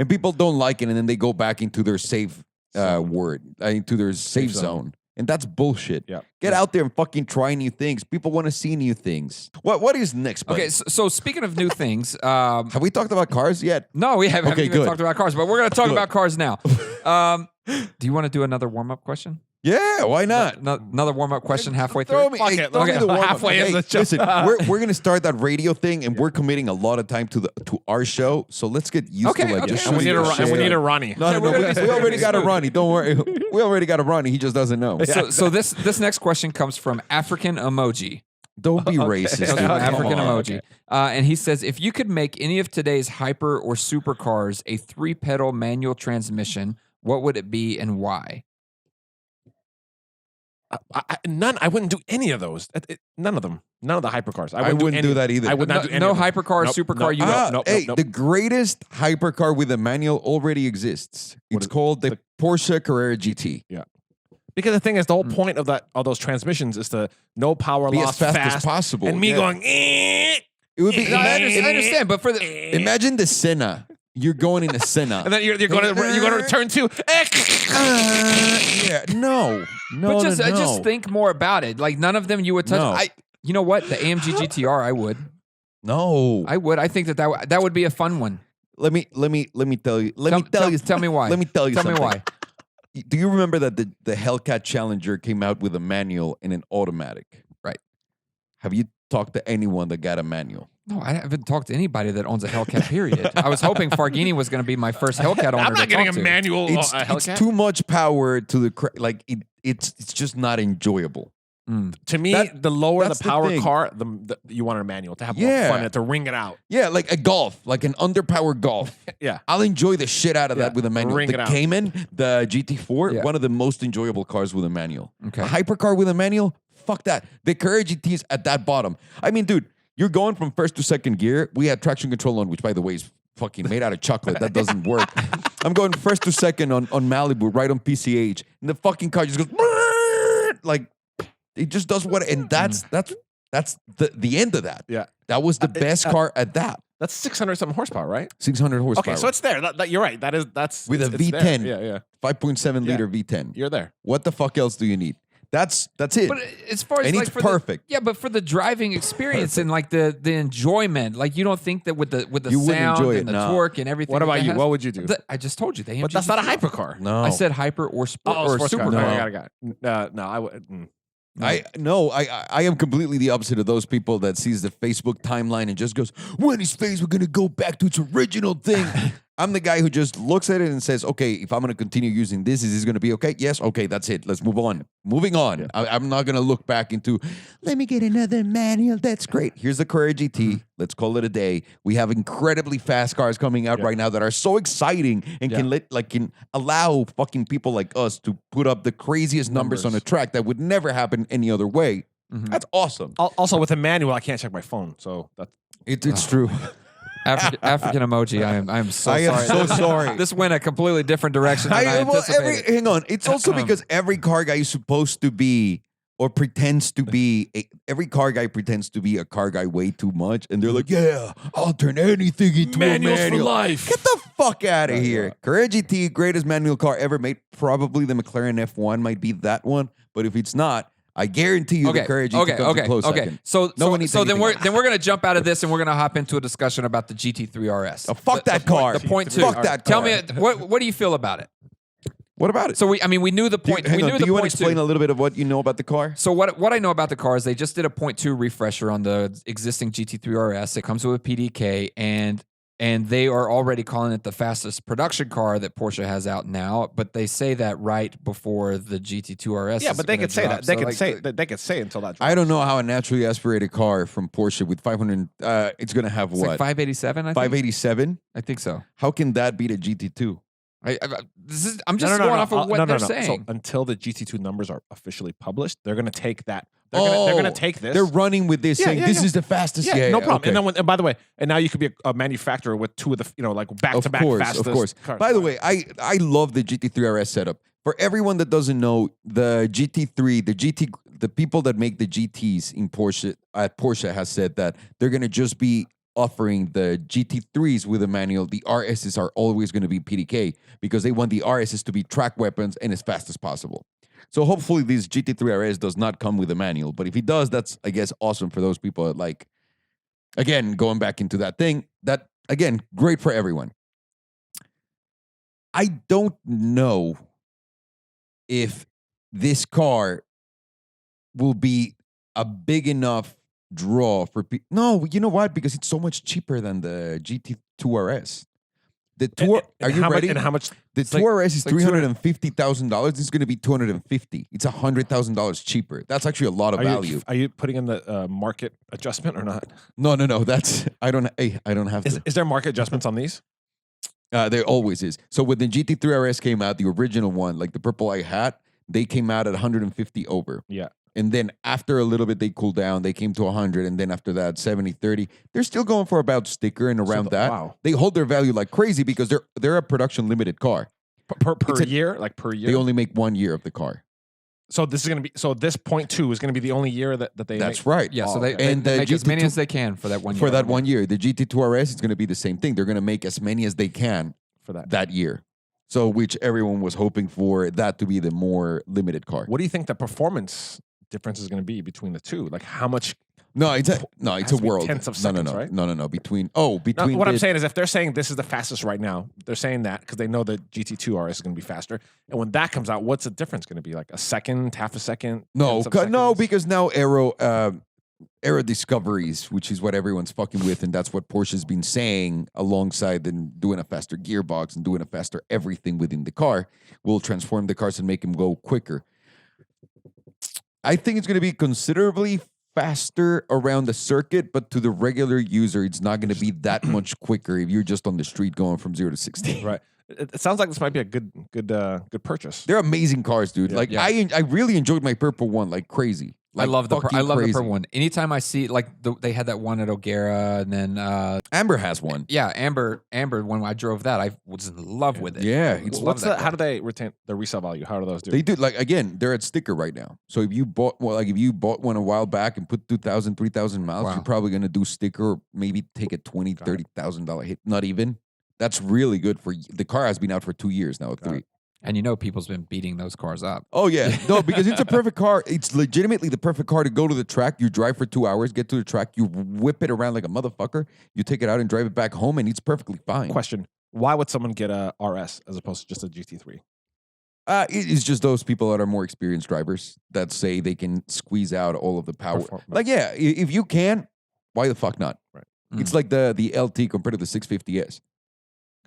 people don't like it, and then they go back into their safe into their safe zone. And that's bullshit. Yeah. Get out there and fucking try new things. People want to see new things. What is next, buddy? Okay, so speaking of new things, Have we talked about cars yet? no, we haven't Okay, even good. talked about cars, but we're going to talk Good. about cars now. Do you want to do another warm-up question? Yeah, why not? Another warm-up question halfway Throw through? me, Fuck hey, it, throw me okay, the warm-up. halfway in Hey, the show. listen, we're gonna start that radio thing, and we're committing a lot of time to our show. So let's get used to like just and we shooting need the a shit. and we need a Ronnie. No, we're gonna be- we already got a smooth. Ronnie. Don't worry, we already got a Ronnie. He just doesn't know. So this next question comes from African Emoji. Don't be racist. Comes dude. from Come African on. Emoji. And he says, if you could make any of today's hyper or supercars a 3-pedal manual transmission, what would it be and why? None. I wouldn't do any of those. None of them. None of the hypercars. I wouldn't do that either. I would not do any. No of them. hypercar, Nope, supercar. nope, You nope, go. nope, Hey, nope. the greatest hypercar with a manual already exists. It's called the Porsche Carrera GT. Because the thing is, the whole point of those transmissions is to no power Be loss, as fast as possible. and me Yeah. going. It would be. No, I understand, but for the Imagine the Senna. You're going in a Senna. And then you're going to turn two. Yeah, no, but just no. just think more about it. Like none of them you would touch. No. You know what? The AMG GTR, I would. No. I would. I think that would be a fun one. Let me tell you. Tell me why. Let me tell you Tell something. me why. Do you remember that the Hellcat Challenger came out with a manual and an automatic? Right. Have you talked to anyone that got a manual? No, I haven't talked to anybody that owns a Hellcat. Period. I was hoping Farghini was going to be my first Hellcat owner. I'm not to getting talk a to. manual. It's Hellcat. too much power to the it's just not enjoyable. To me, That- the lower the that's the power thing. car, the you want a manual to have more Yeah. fun and to ring it out. Yeah, like a Golf, like an underpowered Golf. Yeah. I'll enjoy the shit out of that Yeah, with a manual. ring The it out. Cayman, the GT4, Yeah. one of the most enjoyable cars with a manual. Okay. A hypercar with a manual, fuck that. The Carrera GT's at that bottom. I mean, dude, you're going from first to second gear. We had traction control on, which by the way is fucking made out of chocolate. That doesn't work. I'm going first to second on Malibu, right on PCH, and the fucking car just goes like it just does what, and that's the end of that. Yeah. That was the best car at that. That's 600 something horsepower, right? 600 horsepower. Okay, so it's there. You're right. That's With a it's there. V10. Yeah. 5.7 liter V10. You're there. What the fuck else do you need? That's it. But as far as And like it's for perfect. but for the driving experience and like the enjoyment, like you don't think that with the You wouldn't sound enjoy and it, the no. torque and everything. What that about that you? has- What would you do? I just told you the AMG But that's not a GT. hypercar. No. I said hyper or sport or sports car. supercar. Got it. No, I would. I am completely the opposite of those people that sees the Facebook timeline and just goes, when is Facebook going to go back to its original thing? I'm the guy who just looks at it and says, okay, if I'm going to continue using this, is this going to be okay? Yes. Okay, that's it. Let's move on. Moving on. I'm not going to look back into, let me get another manual. That's great. Here's the Carrera GT. Let's call it a day. We have incredibly fast cars coming out right now that are so exciting and can allow fucking people like us to put up the craziest numbers on a track that would never happen any other way. That's awesome. Also, with a manual, I can't check my phone, so that's. It's true. African emoji. I am so I sorry. am so sorry. This went a completely different direction than I anticipated. Hang on. It's also because every car guy is supposed to be or pretends to be every car guy pretends to be a car guy way too much, and they're like, "Yeah, I'll turn anything into Manuals a for manual." life. Get the fuck out of here. Carrera GT, greatest manual car ever made. Probably the McLaren F1 might be that one, but if it's not, I guarantee you the Carrera GT comes a close second. So No one needs then anything we're gonna jump out of this and we're gonna hop into a discussion about the GT3 RS. Oh, fuck that car. The point two. Fuck that Tell car. me what do you feel about it? What about it? So we knew the point. Hang we on, knew do the you want to point explain two. a little bit of what you know about the car? So what I know about the car is they just did a 0.2 refresher on the existing GT3 RS. It comes with a PDK and they are already calling it the fastest production car that Porsche has out now. But they say that right before the GT2 RS. Yeah, is but they gonna could say drop. that. They So, could like, say that. They could say until that. I don't know how a naturally aspirated car from Porsche with 500, it's going to have It's what? like 587. I think. 587? I think so. How can that beat a GT2? I'm just going off of what they're saying. So until the GT2 numbers are officially published, they're going to take that. They're going to take this. They're running with this, Yeah, saying yeah, this yeah. is the fastest. Yeah, no problem. okay. And then, and by the way, and now you could be a manufacturer with two of the, like back to back fastest. Of course. cars. By the way, I love the GT3 RS setup. For everyone that doesn't know, the GT3, the people that make the GTs in Porsche at Porsche has said that they're gonna just be offering the GT3s with a manual. The RSs are always going to be PDK because they want the RSs to be track weapons and as fast as possible. So hopefully this GT3 RS does not come with a manual, but if it does, that's, I guess, awesome for those people that like, again, going back into that thing, that, again, great for everyone. I don't know if this car will be a big enough draw for people. No, you know what? Because it's so much cheaper than the GT2 RS. The tour, are you ready? And how much? The it's like- 2RS is like $350,000. This is going to be $250. It's $100,000 cheaper. That's actually a lot of value. Are you putting in the market adjustment or not? No. That's I don't have to. Is there market adjustments on these? There always is. So when the GT3 RS came out, the original one, like the purple I had, they came out at 150 over. Yeah. And then after a little bit, they cooled down. They came to 100. And then after that, 70, 30. They're still going for about sticker and around that. Wow. They hold their value like crazy because they're a production limited car. Per It's a- year, like per year. They only make 1 year of the car. So this is gonna be. So this 0.2 is gonna be the only year that they. That's make. right. Yeah, so Oh, they, okay. they, And they the make as many GT2 as they can for that 1 year. For that 1 year. The GT2 RS is going to be the same thing. They're going to make as many as they can for that. that year. So which everyone was hoping for that to be the more limited car. What do you think the performance difference is going to be between the two? Like how much? No, it's a has to be world. tenths of No, seconds, right? No. Between No, what I'm the- saying is, if they're saying this is the fastest right now, they're saying that because they know the GT2 RS is going to be faster. And when that comes out, what's the difference going to be? Like a second, half a second? No, tenths of no, seconds? because now Aero Discoveries, which is what everyone's fucking with, and that's what Porsche's been saying alongside and doing a faster gearbox and doing a faster everything within the car, will transform the cars and make them go quicker. I think it's going to be considerably faster around the circuit, but to the regular user, it's not going to be that much quicker if you're just on the street going from 0 to 60. Right. It sounds like this might be a good purchase. They're amazing cars, dude. Yeah. Like Yeah. I really enjoyed my purple one like crazy. I Like, love the fucking the crazy. purple one. Anytime I see they had that one at O'Gara, and then Amber has one. yeah, Amber. When I drove that, I was in love with it. Yeah, I it's love What's that the? car. How do they retain the resale value? How do those do? They do, like, again, they're at sticker right now. So if you bought one a while back and put 2,000, 3,000 miles, Wow. you're probably going to do sticker, maybe take a $20,000, $30,000 hit. Not even. That's really good for the car has been out for 2 years now, Got 3. And people's been beating those cars up. Oh yeah, no, because it's a perfect car. It's legitimately the perfect car to go to the track. You drive for 2 hours, get to the track, you whip it around like a motherfucker. You take it out and drive it back home, and it's perfectly fine. Question: why would someone get a RS as opposed to just a GT3? It's just those people that are more experienced drivers that say they can squeeze out all of the power. Performance. Like, yeah, if you can, why the fuck not? Right. It's like the LT compared to the 650S.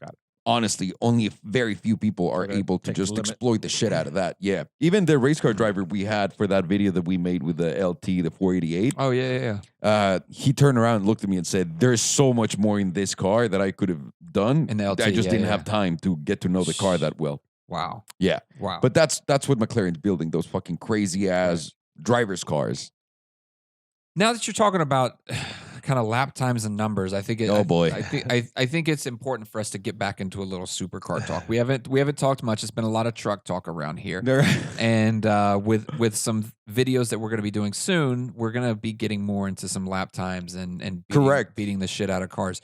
Got it. Honestly, only very few people are Gotta able to take the just limit. exploit the shit out of that. Yeah. Even the race car driver we had for that video that we made with the LT, the 488, Oh yeah. he turned around and looked at me and said, "There's so much more in this car that I could have done. In the LT, I just yeah, didn't yeah. have time to get to know the car that well." Wow. Yeah. Wow. But that's what McLaren's building, those fucking crazy ass drivers cars. Now that you're talking about kind of lap times and numbers, I think Oh, boy. I think it's important for us to get back into a little supercar talk. We haven't talked much. It's been a lot of truck talk around here. And with some videos that we're going to be doing soon, we're going to be getting more into some lap times and beating the shit out of cars.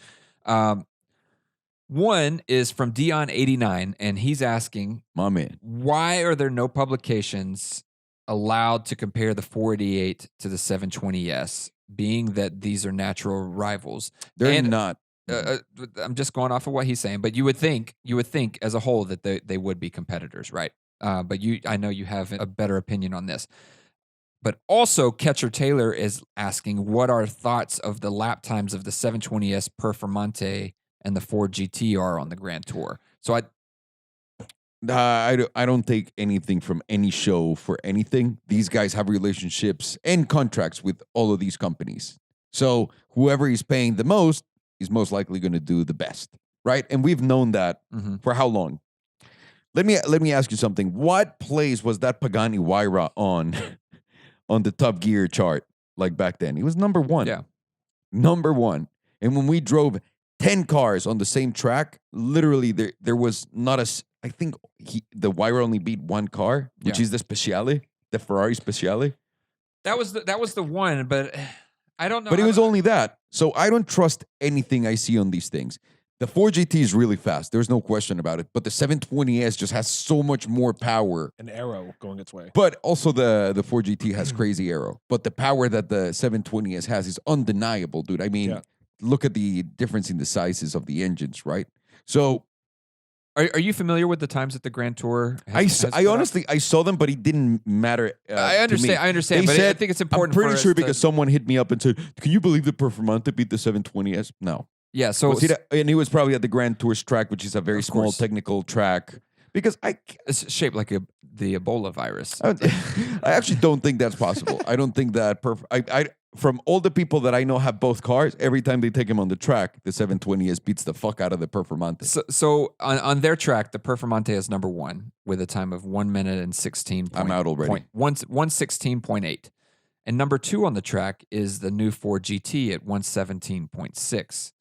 One is from Dion89, and he's asking, My man. why are there no publications allowed to compare the 488 to the 720S, being that these are natural rivals. They're And, not. I'm just going off of what he's saying, but you would think as a whole that they would be competitors, right? But I know you have a better opinion on this. But also, Catcher Taylor is asking, what are thoughts of the lap times of the 720S Performante and the Ford GT are on the Grand Tour? So I don't take anything from any show for anything. These guys have relationships and contracts with all of these companies. So whoever is paying the most is most likely going to do the best, right? And we've known that for how long? Let me ask you something. What place was that Pagani Huayra on the Top Gear chart like back then? He was number 1. Yeah. Number 1. And when we drove 10 cars on the same track, literally there was not a... I think the Huayra only beat one car, which is the Speciale, the Ferrari Speciale. that was the one, but I don't know. But it was only that. So I don't trust anything I see on these things. The 4GT is really fast. There's no question about it. But the 720S just has so much more power. An arrow going its way. But also the 4GT has crazy aero. But the power that the 720S has is undeniable, dude. I mean, look at the difference in the sizes of the engines, right? So... Are you familiar with the times that the Grand Tour I honestly, I saw them, but it didn't matter. I understand. I understand. They But said, I think it's important. I'm pretty for sure us because someone hit me up and said, "Can you believe the Performante beat the 720S?" No. Yeah. So And he was probably at the Grand Tour's track, which is a very small technical track. Because it's shaped like the Ebola virus. I actually don't think that's possible. I don't think that. From all the people that I know have both cars, every time they take him on the track, the 720S beats the fuck out of the Performante. So on their track, the Performante is number 1 with a time of 1 minute and 16. I'm out already. 116.8. And number 2 on the track is the new Ford GT at 117.6.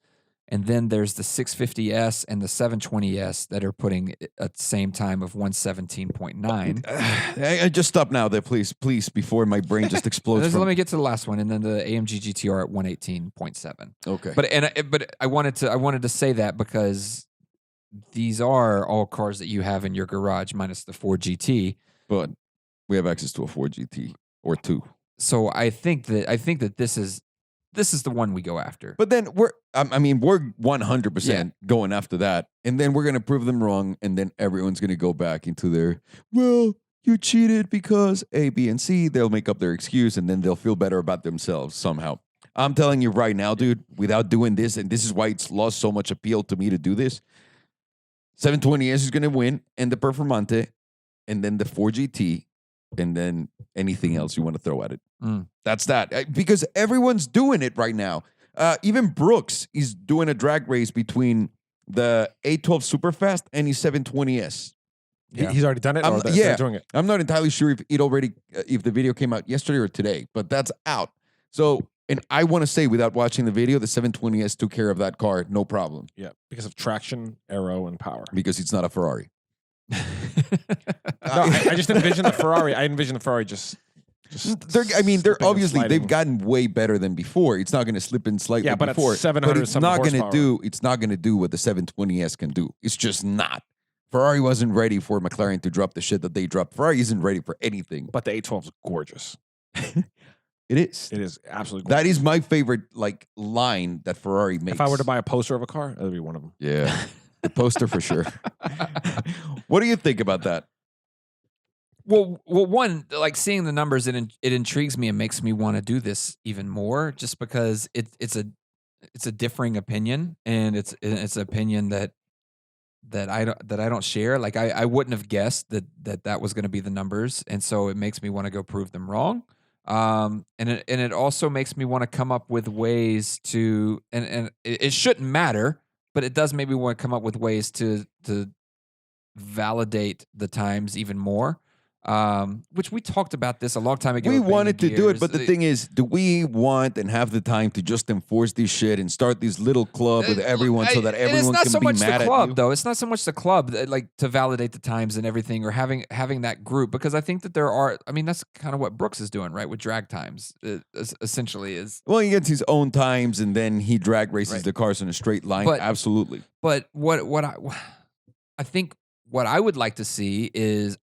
And then there's the 650S and the 720S that are putting at the same time of 117.9. I just stop now, there, please, before my brain just explodes. Let me get to the last one, and then the AMG GTR at 118.7. Okay, but I wanted to say that because these are all cars that you have in your garage minus the Ford GT. But we have access to a Ford GT or 2. So I think that this is the one we go after. But then we're 100% going after that. And then we're going to prove them wrong. And then everyone's going to go back into their, well, you cheated because A, B, and C. They'll make up their excuse and then they'll feel better about themselves somehow. I'm telling you right now, dude, without doing this, and this is why it's lost so much appeal to me to do this, 720S is going to win, and the Performante, and then the 4GT, and then anything else you want to throw at it. That's that. Because everyone's doing it right now. Even Brooks is doing a drag race between the 812 Superfast and his 720S. He's already done it? Or they're doing it? I'm not entirely sure if the video came out yesterday or today, but that's out. So, and I want to say, without watching the video, the 720S took care of that car, no problem. Yeah, because of traction, aero, and power. Because it's not a Ferrari. I just envision the Ferrari. I envision the Ferrari just they're obviously they've gotten way better than before. It's not going to slip in slightly but before. It's 700 it's not going to do. It's not going to do what the 720S can do. It's just not. Ferrari wasn't ready for McLaren to drop the shit that they dropped. Ferrari isn't ready for anything. But the 812 is gorgeous. It is. It is absolutely gorgeous. That is my favorite line that Ferrari makes. If I were to buy a poster of a car, that would be one of them. Yeah, the poster for sure. What do you think about that? Well, one, like seeing the numbers, it intrigues me and makes me want to do this even more, just because it's a differing opinion, and it's an opinion that I don't share. Like I wouldn't have guessed that was going to be the numbers, and so it makes me want to go prove them wrong. And it also makes me want to come up with ways to, and it shouldn't matter, but it does maybe want to come up with ways to validate the times even more. Which we talked about this a long time ago. We wanted to do it, but the thing is, do we want and have the time to just enforce this shit and start this little club with everyone so that everyone can be mad at you? Though it's not so much the club like to validate the times and everything, or having that group, because I think that there are. I mean, that's kind of what Brooks is doing, right? With drag times, essentially is. Well, he gets his own times, and then he drag races the cars in a straight line. Absolutely. But what I think. What I would like to see is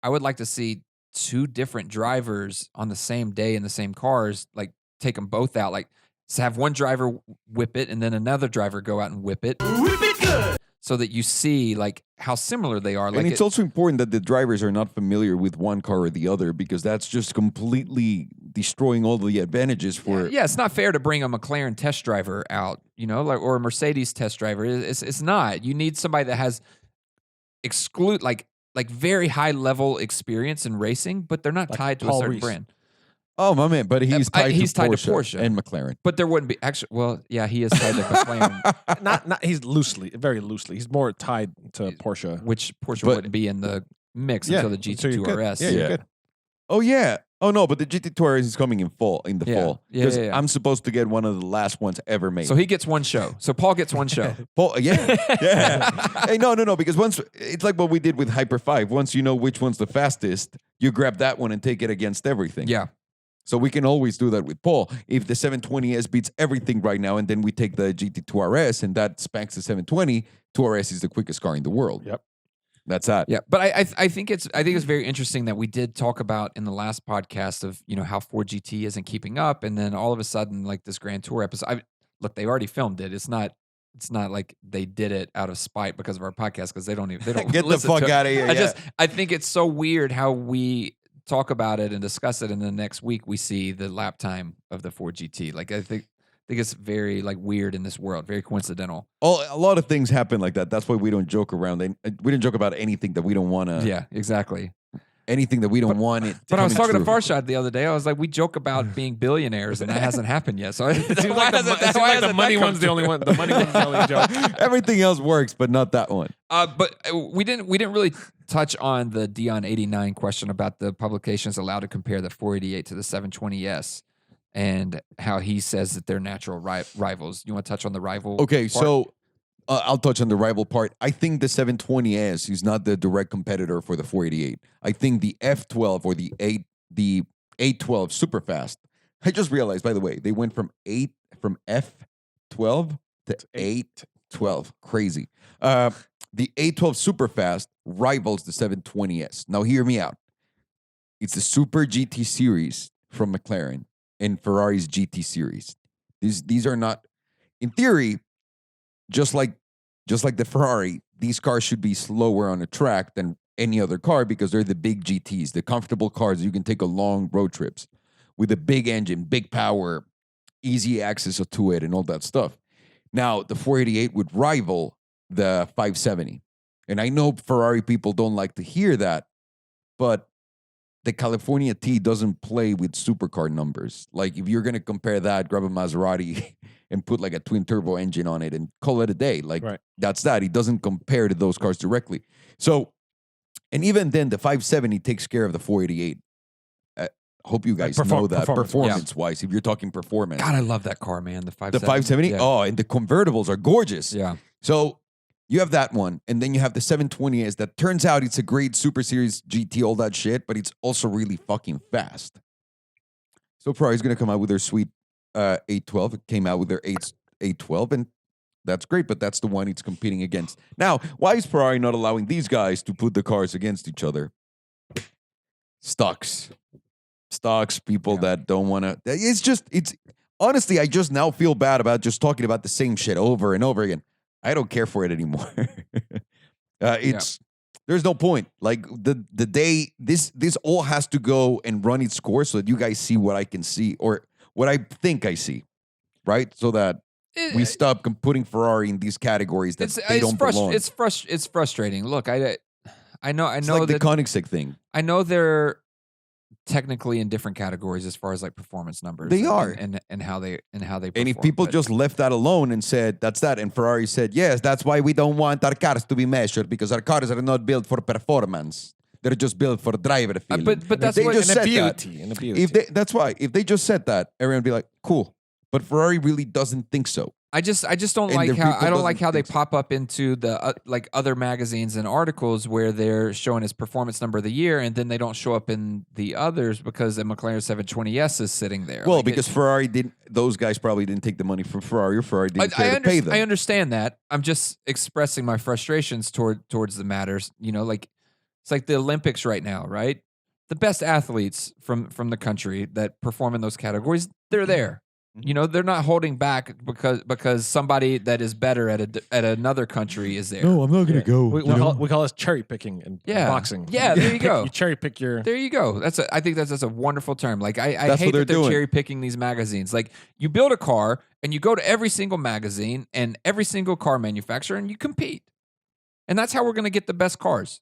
two different drivers on the same day in the same cars, like take them both out, like so have one driver whip it and then another driver go out and whip it good, so that you see like how similar they are. Like and it's also important that the drivers are not familiar with one car or the other, because that's just completely destroying all the advantages for. Yeah, it's not fair to bring a McLaren test driver out, you know, like or a Mercedes test driver. It's not. You need somebody that has like very high level experience in racing, but they're not Like tied to Paul a certain Rees. brand. Oh my man, but he's tied to Porsche. and McLaren. But there wouldn't be actually. Well, yeah, he is tied to McLaren, Not he's loosely, very loosely. He's more tied to Porsche. which Porsche But- wouldn't be in the mix Yeah, until the so you're good. GT2 RS. Yeah, you're Yeah. good. Oh yeah. Oh no, but the GT2 RS is coming in the fall. Yeah. Yeah, Yeah, yeah. I'm supposed to get one of the last ones ever made. So he gets one show. So Paul gets one show. Paul, yeah, yeah. Hey, no, because once it's like what we did with Hyper 5. Once you know which one's the fastest, you grab that one and take it against everything. Yeah. So we can always do that with Paul. If the 720S beats everything right now, and then we take the GT2 RS and that spanks the 720, 2RS is the quickest car in the world. Yep. That's that. Yeah, but I think it's very interesting that we did talk about in the last podcast of, you know, how Ford GT isn't keeping up, and then all of a sudden like this Grand Tour episode. Look, they already filmed it. It's not like they did it out of spite because of our podcast, because they don't Get the listen fuck to it. out of here. I think it's so weird how we talk about it and discuss it, and the next week we see the lap time of the Ford GT. Like I think it's very like weird in this world, very coincidental. A lot of things happen like that. That's why we don't joke around. We don't joke about anything that we don't want to. Yeah, exactly. Anything that we don't want it. But I was talking to true. Farshad the other day. I was like, we joke about being billionaires, and that hasn't happened yet. So it seems like the money one's the only one. The money one's the only joke. Everything else works, but not that one. But we didn't really touch on the Dion 89 question about the publications allowed to compare the 488 to the 720S, and how he says that they're natural rivals. You want to touch on the rival? Okay, part? so I'll touch on the rival part. I think the 720S is not the direct competitor for the 488. I think the F12 or the 812 Superfast. I just realized, by the way, they went from F12 to 812. Crazy. The 812 Superfast rivals the 720S. Now, hear me out. It's the Super GT series from McLaren and Ferrari's GT series. These are not, in theory, just like the Ferrari, these cars should be slower on a track than any other car, because they're the big GTs, the comfortable cars you can take on long road trips with a big engine, big power, easy access to it, and all that stuff. Now, the 488 would rival the 570. And I know Ferrari people don't like to hear that, but the California T doesn't play with supercar numbers. Like, if you're going to compare that, grab a Maserati and put like a twin turbo engine on it and call it a day. Like, Right. That's that. It doesn't compare to those cars directly. So, and even then, the 570 takes care of the 488. Hope you guys know that performance-wise, if you're talking performance. God, I love that car, man. The 570. The 570? Yeah. Oh, and the convertibles are gorgeous. Yeah. So you have that one, and then you have the 720S that turns out it's a great Super Series GT, all that shit, but it's also really fucking fast. So Ferrari's going to come out with their sweet 812. It came out with their 812, and that's great, but that's the one it's competing against. Now, why is Ferrari not allowing these guys to put the cars against each other? Stocks, people that don't want to. It's honestly, I just now feel bad about just talking about the same shit over and over again. I don't care for it anymore. There's no point. Like the day this all has to go and run its course so that you guys see what I can see or what I think I see, right? So that we stop putting Ferrari in these categories that they don't belong. It's frustrating. Look, I know It's like the that Koenigsegg thing. I know they're technically in different categories as far as like performance numbers. They are. and how they perform. And if people but- just left that alone and said, that's that, and Ferrari said, yes, that's why we don't want our cars to be measured, because our cars are not built for performance. They're just built for driver feeling. but that's They what just And a said that. beauty. And a beauty. That's why. If they just said that, everyone would be like, cool. But Ferrari really doesn't think so. I just don't And like the how people I don't like doesn't how they think so. pop up into the like other magazines and articles where they're showing his performance number of the year, and then they don't show up in the others because the McLaren 720S is sitting there. Well, Like, because Ferrari didn't, those guys probably didn't take the money from Ferrari, or Ferrari didn't I care to pay them. I understand that. I'm just expressing my frustrations towards the matters. You know, like it's like the Olympics right now, right? the best athletes from the country that perform in those categories, they're there. You know, they're not holding back because somebody that is better at another country is there. No, I'm not gonna go. We call this cherry picking in boxing. Yeah, there you go. You cherry pick your. There you go. I think that's a wonderful term. Like I That's hate what that they're doing. cherry picking these magazines. Like you build a car and you go to every single magazine and every single car manufacturer and you compete. And that's how we're going to get the best cars.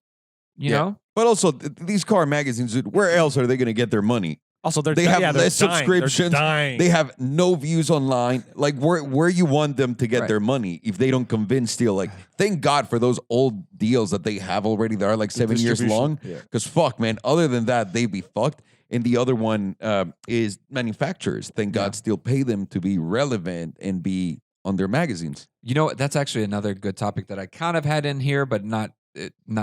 You know? But also, these car magazines, dude, where else are they going to get their money? Also, They have less subscriptions. Dying. They have no views online. Like, where you want them to get their money if they don't convince still? Like, thank God for those old deals that they have already that are like 7 years long. Because fuck, man, other than that, they'd be fucked. And the other one is manufacturers. Thank God still pay them to be relevant and be on their magazines. You know, that's actually another good topic that I kind of had in here, but not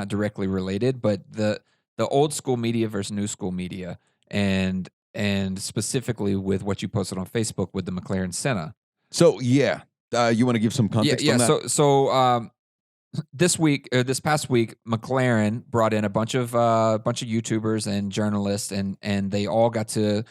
directly related. But the old school media versus new school media, and specifically with what you posted on Facebook with the McLaren Senna. So you want to give some context on that? So this past week, McLaren brought in a bunch of YouTubers and journalists, and they all got to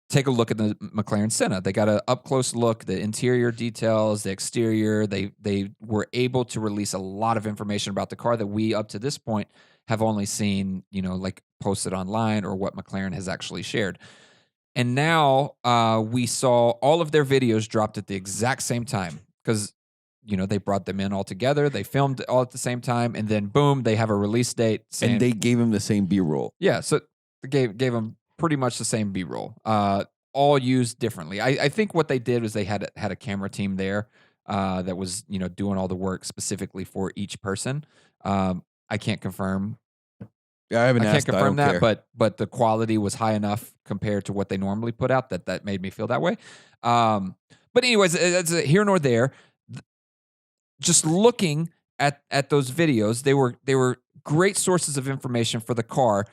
take a look at the McLaren Senna. They got an up close look, the interior details, the exterior. They were able to release a lot of information about the car that we up to this point have only seen, like posted online or what McLaren has actually shared. And now we saw all of their videos dropped at the exact same time because, they brought them in all together. They filmed all at the same time. And then, boom, they have a release date. And they gave him the same B-roll. Yeah, so they gave them pretty much the same B-roll, all used differently. I think what they did was they had a camera team there that was, doing all the work specifically for each person. I can't confirm. Yeah, I can't confirm that, but the quality was high enough compared to what they normally put out that made me feel that way. But anyways, it's here nor there. Just looking at those videos, they were great sources of information for the car.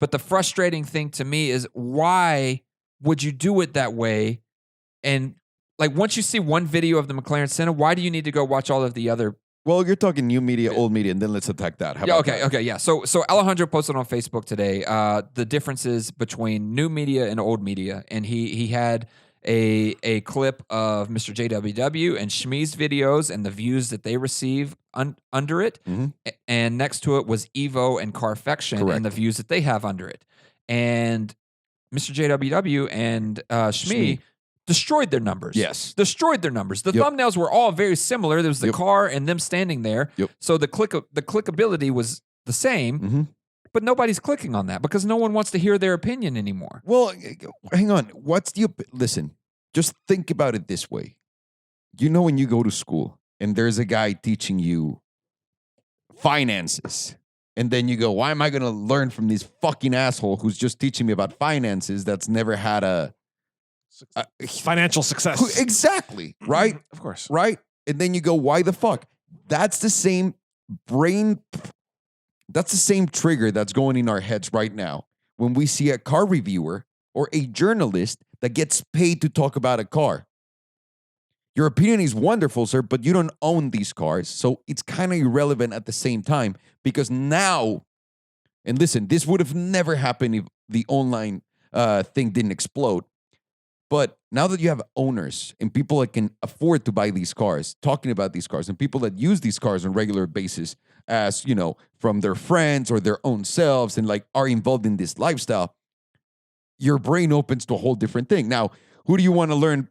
But the frustrating thing to me is, why would you do it that way? And like, once you see one video of the McLaren Senna, why do you need to go watch all of the other? Well, you're talking new media, old media, and then let's attack that. How about that? Okay, yeah. So Alejandro posted on Facebook today the differences between new media and old media, and he had a clip of Mr. JWW and Shmi's videos and the views that they receive under it, and next to it was Evo and Carfection and the views that they have under it, and Mr. JWW and Shmi destroyed their numbers. Yes. Destroyed their numbers. The thumbnails were all very similar. There was the car and them standing there. So the clickability was the same, but nobody's clicking on that because no one wants to hear their opinion anymore. Well, hang on. Listen, just think about it this way. When you go to school and there's a guy teaching you finances, and then you go, why am I going to learn from this fucking asshole who's just teaching me about finances that's never had a financial success? Exactly. Right? Of course. Right? And then you go, why the fuck? That's the same that's the same trigger that's going in our heads right now when we see a car reviewer or a journalist that gets paid to talk about a car. Your opinion is wonderful, sir, but you don't own these cars, so it's kind of irrelevant at the same time, because now, and listen, this would have never happened if the online thing didn't explode. But now that you have owners and people that can afford to buy these cars, talking about these cars, and people that use these cars on a regular basis as, from their friends or their own selves, and like are involved in this lifestyle, your brain opens to a whole different thing. Now, who do you want to learn?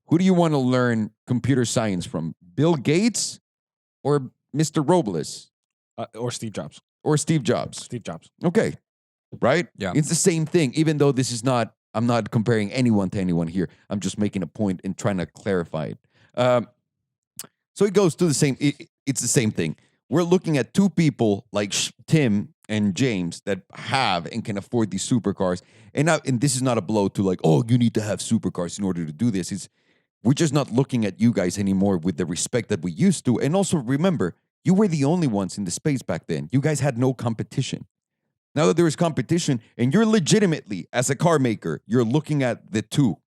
Who do you want to learn computer science from? Bill Gates or Mr. Robles? Or Steve Jobs. Or Steve Jobs. Steve Jobs. Okay. Right? Yeah. It's the same thing, even though this is not, I'm not comparing anyone to anyone here. I'm just making a point and trying to clarify it. So it goes to the same, it's the same thing. We're looking at two people like Tim and James that have and can afford these supercars. And this is not a blow to like, oh, you need to have supercars in order to do this. We're just not looking at you guys anymore with the respect that we used to. And also remember, you were the only ones in the space back then. You guys had no competition. Now that there is competition, and you're legitimately, as a car maker, you're looking at the two.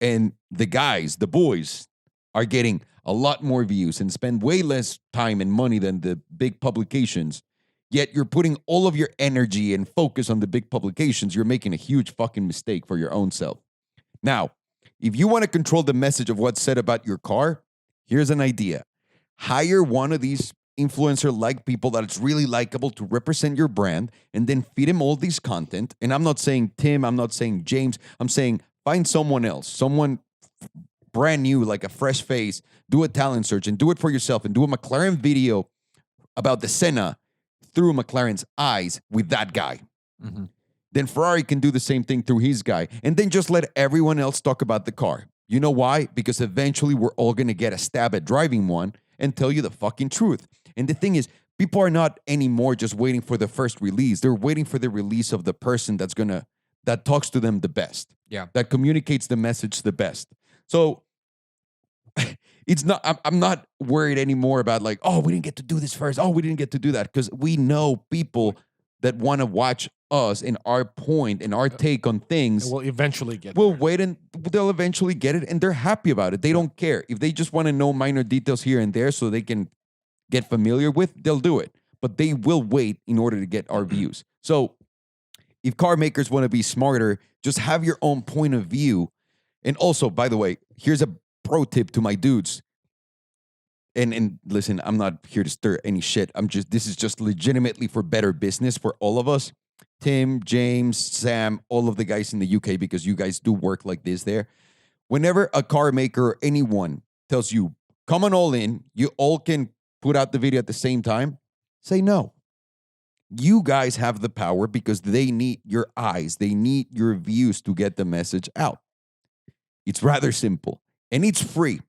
And the guys, the boys, are getting a lot more views and spend way less time and money than the big publications. yet you're putting all of your energy and focus on the big publications, you're making a huge fucking mistake for your own self. Now, if you want to control the message of what's said about your car, here's an idea. Hire one of these influencer-like people that's really likable to represent your brand, and then feed him all this content. And I'm not saying Tim, I'm not saying James, I'm saying find someone else, someone brand new, like a fresh face, do a talent search and do it for yourself and do a McLaren video about the Senna through McLaren's eyes with that guy. Mm-hmm. Then Ferrari can do the same thing through his guy, and then just let everyone else talk about the car. You know why? Because eventually we're all going to get a stab at driving one and tell you the fucking truth. And the thing is, people are not anymore just waiting for the first release. They're waiting for the release of the person that talks to them the best. Yeah. That communicates the message the best. So it's not, I'm not worried anymore about like, oh, we didn't get to do this first. Oh, we didn't get to do that. Because we know people that want to watch us and our point and our take on things. We'll eventually get We'll there. wait and they'll eventually get it, and they're happy about it. They don't care. If they just want to know minor details here and there so they can get familiar with, they'll do it. But they will wait in order to get our views. So if car makers want to be smarter, just have your own point of view. And also, by the way, here's a pro tip to my dudes. And listen, I'm not here to stir any shit. This is just legitimately for better business for all of us. Tim, James, Sam, all of the guys in the UK, because you guys do work like this there. Whenever a car maker or anyone tells you, come on all in, you all can put out the video at the same time, say no. You guys have the power because they need your eyes. They need your views to get the message out. It's rather simple, and it's free.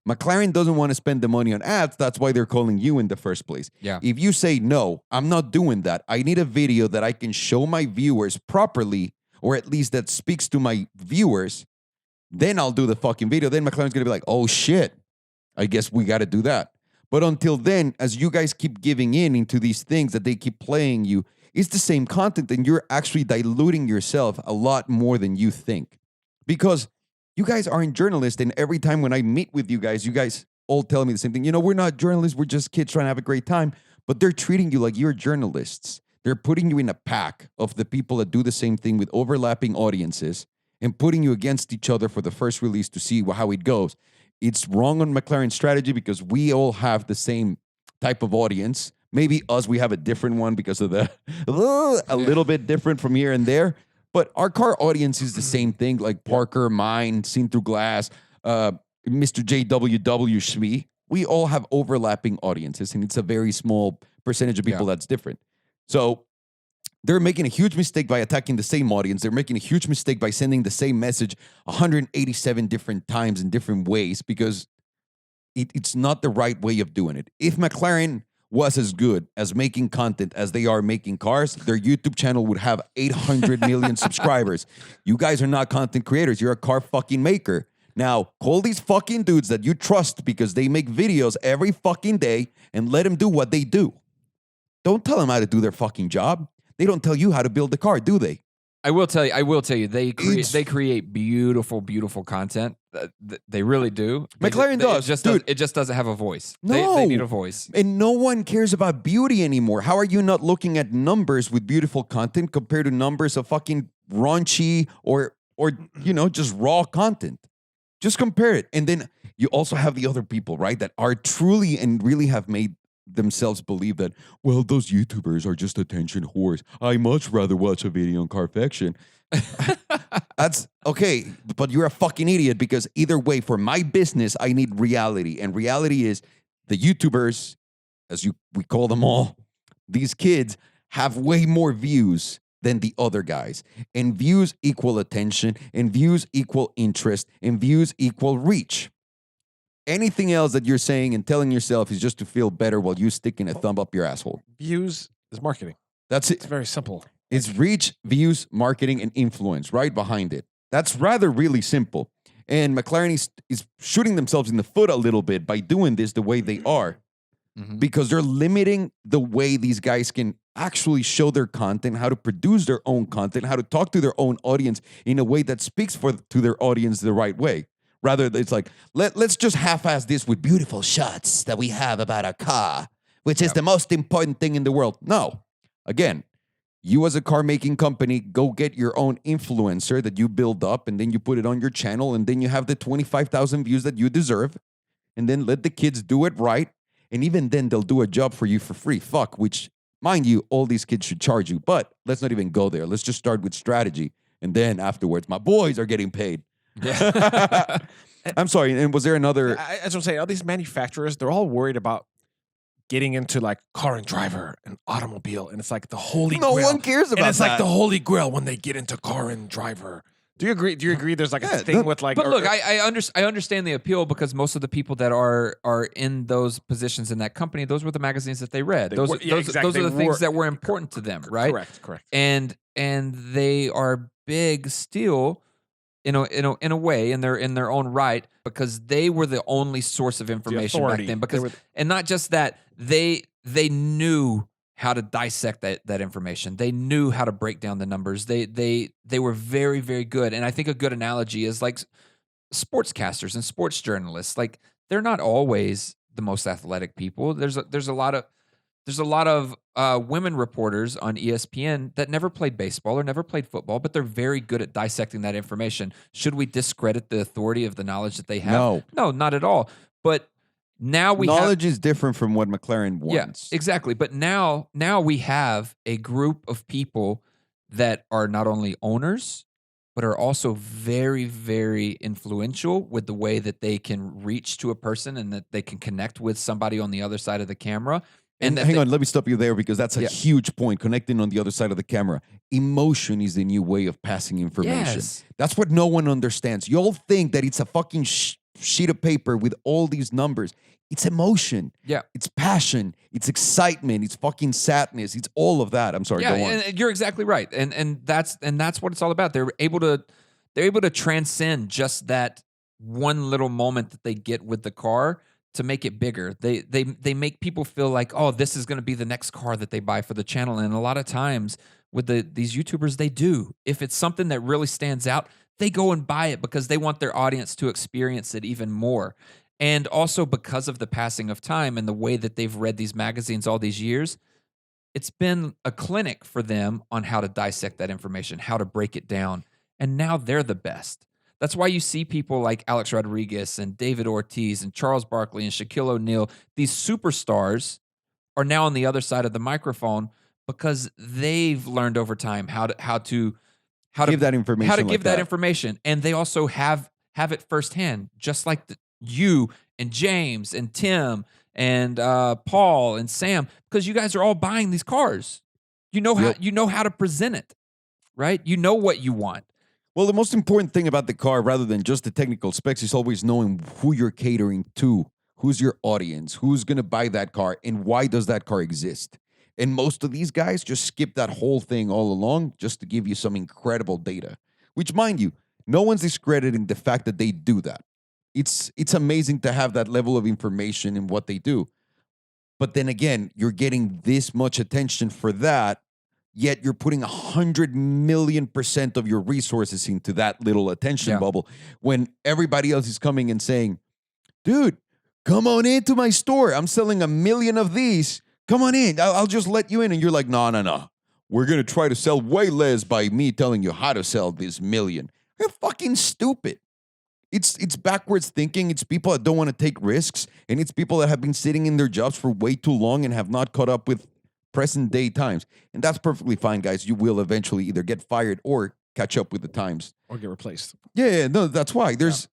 McLaren doesn't want to spend the money on ads. That's why they're calling you in the first place. Yeah. If you say, no, I'm not doing that. I need a video that I can show my viewers properly, or at least that speaks to my viewers, then I'll do the fucking video. Then McLaren's going to be like, oh, shit, I guess we got to do that. But until then, as you guys keep giving in into these things that they keep playing you, it's the same content, and you're actually diluting yourself a lot more than you think. Because you guys aren't journalists, and every time when I meet with you guys all tell me the same thing. You know, we're not journalists, we're just kids trying to have a great time. But they're treating you like you're journalists. They're putting you in a pack of the people that do the same thing with overlapping audiences and putting you against each other for the first release to see how it goes. It's wrong on McLaren's strategy because we all have the same type of audience. Maybe us, we have a different one because of the a little bit different from here and there. But our car audience is the same thing, like Parker, mine, Seen Through Glass, Mr. JWW, Shmi. We all have overlapping audiences, and it's a very small percentage of people that's different. So they're making a huge mistake by attacking the same audience. They're making a huge mistake by sending the same message 187 different times in different ways because it's not the right way of doing it. If McLaren was as good as making content as they are making cars, their YouTube channel would have 800 million subscribers. You guys are not content creators. You're a car fucking maker. Now, call these fucking dudes that you trust because they make videos every fucking day and let them do what they do. Don't tell them how to do their fucking job. They don't tell you how to build the car, do they? I will tell you, they create beautiful, beautiful content. They really do. McLaren does, It just doesn't have a voice. No. They need a voice. And no one cares about beauty anymore. How are you not looking at numbers with beautiful content compared to numbers of fucking raunchy or just raw content? Just compare it. And then you also have the other people, right, that are truly and really have made themselves believe that, well, those YouTubers are just attention whores. I much rather watch a video on Carfection. That's okay, but you're a fucking idiot because either way, for my business, I need reality. And reality is the YouTubers, we call them all, these kids have way more views than the other guys. And views equal attention, and views equal interest, and views equal reach. Anything else that you're saying and telling yourself is just to feel better while you sticking a thumb up your asshole. Views is marketing. That's it. It's very simple. It's reach, views, marketing, and influence right behind it. That's rather really simple. And McLaren is shooting themselves in the foot a little bit by doing this the way they are because they're limiting the way these guys can actually show their content, how to produce their own content, how to talk to their own audience in a way that speaks to their audience the right way. Rather, it's like, let's just half-ass this with beautiful shots that we have about our car. which is the most important thing in the world. No. Again, you as a car making company, go get your own influencer that you build up, and then you put it on your channel, and then you have the 25,000 views that you deserve, and then let the kids do it right. And even then, they'll do a job for you for free. Fuck, which, mind you, all these kids should charge you. But let's not even go there. Let's just start with strategy. And then afterwards, my boys are getting paid. Yeah. I'm sorry. And was there another? As I'm saying, all these manufacturers, they're all worried about getting into like car and driver and automobile, and it's like the holy No grail. one cares about and it's that. like the holy grail when they get into car and driver. Do you agree? Do you agree? There's like a thing with like. But look, I understand the appeal because most of the people that are in those positions in that company, those were the magazines that they read. Those are the things that were important to them, right? Correct. And they are big still. In a way, in their own right, because they were the only source of information back then. Because and not just that, they knew how to dissect that information. They knew how to break down the numbers. They were very, very good. And I think a good analogy is like sportscasters and sports journalists. Like they're not always the most athletic people. There's a lot of women reporters on ESPN that never played baseball or never played football, but they're very good at dissecting that information. Should we discredit the authority of the knowledge that they have? No, not at all. But now knowledge is different from what McLaren wants. Yeah, exactly. But now we have a group of people that are not only owners, but are also very, very influential with the way that they can reach to a person and that they can connect with somebody on the other side of the camera. And hang on, let me stop you there because that's a huge point, connecting on the other side of the camera. Emotion is the new way of passing information. Yes. That's what no one understands. You all think that it's a fucking sheet of paper with all these numbers. It's emotion. Yeah. It's passion. It's excitement. It's fucking sadness. It's all of that. I'm sorry, go on. And you're exactly right. And that's what it's all about. They're able to transcend just that one little moment that they get with the car to make it bigger. They make people feel like, oh, this is going to be the next car that they buy for the channel. And a lot of times with these YouTubers, they do. If it's something that really stands out, they go and buy it because they want their audience to experience it even more. And also because of the passing of time and the way that they've read these magazines all these years, it's been a clinic for them on how to dissect that information, how to break it down. And now they're the best. That's why you see people like Alex Rodriguez and David Ortiz and Charles Barkley and Shaquille O'Neal. These superstars are now on the other side of the microphone because they've learned over time how to give that information. How to give that information, and they also have it firsthand, just like you and James and Tim and Paul and Sam, because you guys are all buying these cars. You know how to present it, right? You know what you want. Well, the most important thing about the car, rather than just the technical specs, is always knowing who you're catering to, who's your audience, who's going to buy that car, and why does that car exist. And most of these guys just skip that whole thing all along just to give you some incredible data, which, mind you, no one's discrediting the fact that they do that. It's amazing to have that level of information in what they do. But then again, you're getting this much attention for that, yet you're putting 100 million% of your resources into that little attention bubble when everybody else is coming and saying, dude, come on into my store. I'm selling 1 million of these. Come on in. I'll just let you in. And you're like, no. We're going to try to sell way less by me telling you how to sell this 1 million. You're fucking stupid. It's backwards thinking. It's people that don't want to take risks. And it's people that have been sitting in their jobs for way too long and have not caught up with present day times. And that's perfectly fine, guys. You will eventually either get fired or catch up with the times. Or get replaced. Yeah, no, that's why. There's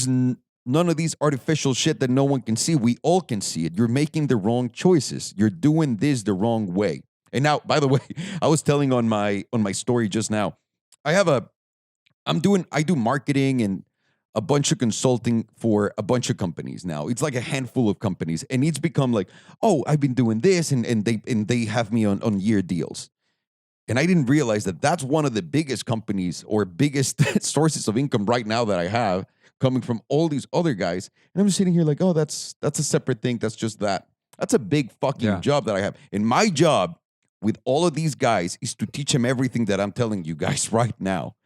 none of these artificial shit that no one can see. We all can see it. You're making the wrong choices. You're doing this the wrong way. And now, by the way, I was telling on my story just now, I do marketing and a bunch of consulting for a bunch of companies now. It's like a handful of companies, and it's become like, oh, I've been doing this, and they have me on year deals. And I didn't realize that that's one of the biggest companies or biggest sources of income right now that I have coming from all these other guys. And I'm just sitting here like, oh, that's a separate thing. That's just that. That's a big fucking job that I have. And my job with all of these guys is to teach them everything that I'm telling you guys right now.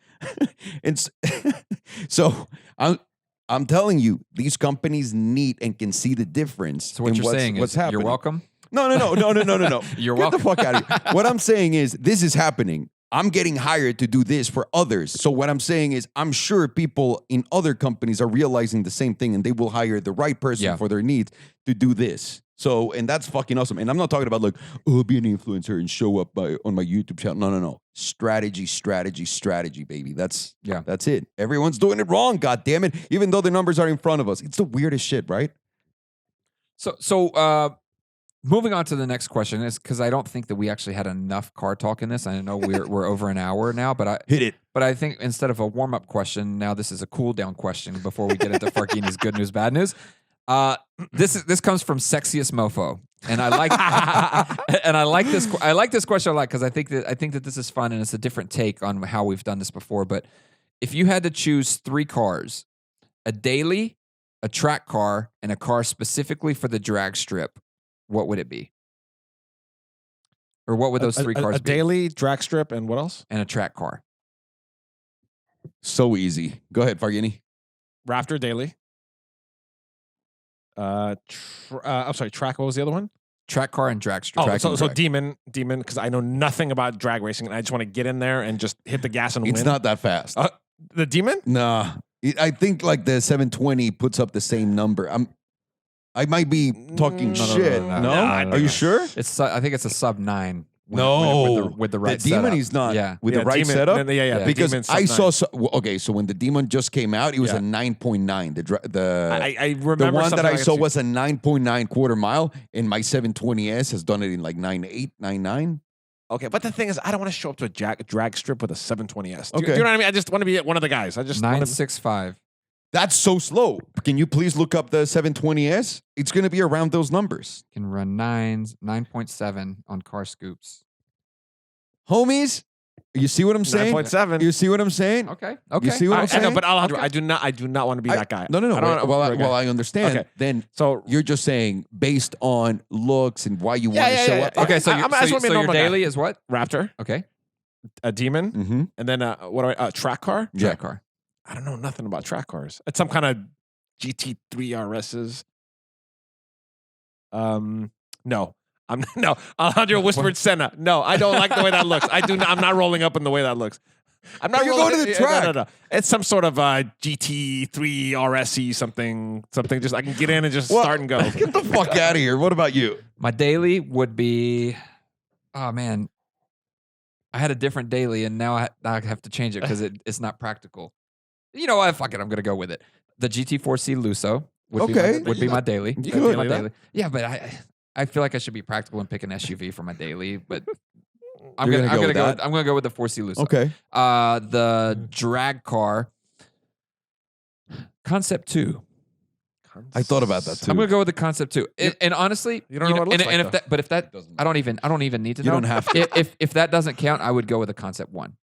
And so I'm telling you, these companies need and can see the difference. So what you're saying what's is happening. you're welcome? No. You're Get welcome. the fuck out of here. What I'm saying is, this is happening. I'm getting hired to do this for others. So what I'm saying is, I'm sure people in other companies are realizing the same thing, and they will hire the right person for their needs to do this. So, and that's fucking awesome. And I'm not talking about like, oh, be an influencer and show up on my YouTube channel. No. Strategy, baby. That's it. Everyone's doing it wrong, God damn it. Even though the numbers are in front of us. It's the weirdest shit, right? So moving on to the next question is because I don't think that we actually had enough car talk in this. I know we're over an hour now, but Hit it. But I think instead of a warm-up question, now this is a cool-down question before we get into Farghini's good news, bad news. This comes from Sexiest Mofo, and I like this question a lot because I think that this is fun and it's a different take on how we've done this before. But if you had to choose 3 cars, a daily, a track car, and a car specifically for the drag strip, what would it be? Or what would those 3 cars a be? A daily, drag strip, and what else? And a track car. So easy. Go ahead, Farghini. Raptor daily. I'm sorry, track. What was the other one? Track car and drag strip. Oh, so Demon, because I know nothing about drag racing, and I just want to get in there and just hit the gas and win. It's not that fast. The Demon? Nah. I think like the 720 puts up the same number. I might be talking shit. No? Are you sure? I think it's a sub 9. No, with the right the Demon setup. is not. Yeah. With the right Demon, setup. Yeah. Because Demon's I sub saw. Okay, so when the Demon just came out, it was a 9.9. I remember the one that I saw was was a 9.9 quarter mile, and my 720S has done it in like 9.8, 9.9. okay. But the thing is, I don't want to show up to a drag strip with a 720S. Do Okay. you know what I mean? I just want to be one of the guys. I just 965. That's so slow. Can you please look up the 720S? It's going to be around those numbers, Can run 9.7 on car scoops. homies. You see what I'm saying? 9.7. You see what I'm saying? Okay. You see what I'm I saying? know, but Alejandro, Okay. I do not want to be that guy. No. I don't Well, I understand. Okay. Then So you're just saying based on looks and why you want to show up. Okay, so, I just wanna be a your normal guy. daily is what? Raptor, Okay. a Demon, Mm-hmm. and then a track car. Yeah. Track car. I don't know nothing about track cars. It's some kind of GT3 RSs. No. No. Alejandro whispered Senna. No, I don't like the way that looks. I'm not rolling up in the way that looks. I'm not But you rolling go to the track. No. It's some sort of GT3 RSE something. Just I can get in and just Well, start and go. Get the fuck out of here. What about you? My daily would be, oh man, I had a different daily and now I have to change it because it's not practical. You know what? Fuck it. I'm going to go with it. The GT4C Lusso would be my daily. You Would be could. my daily. Yeah, but I feel like I should be practical and pick an SUV for my daily, but I'm You're gonna gonna go with go. that? I'm gonna go with the 4C Lusso. Okay. The drag car, Concept 2. I thought about that too. I'm gonna go with the Concept 2. And honestly, You don't know what it looks like, if that, I don't even need to You know. don't have to. If that doesn't count, I would go with the Concept 1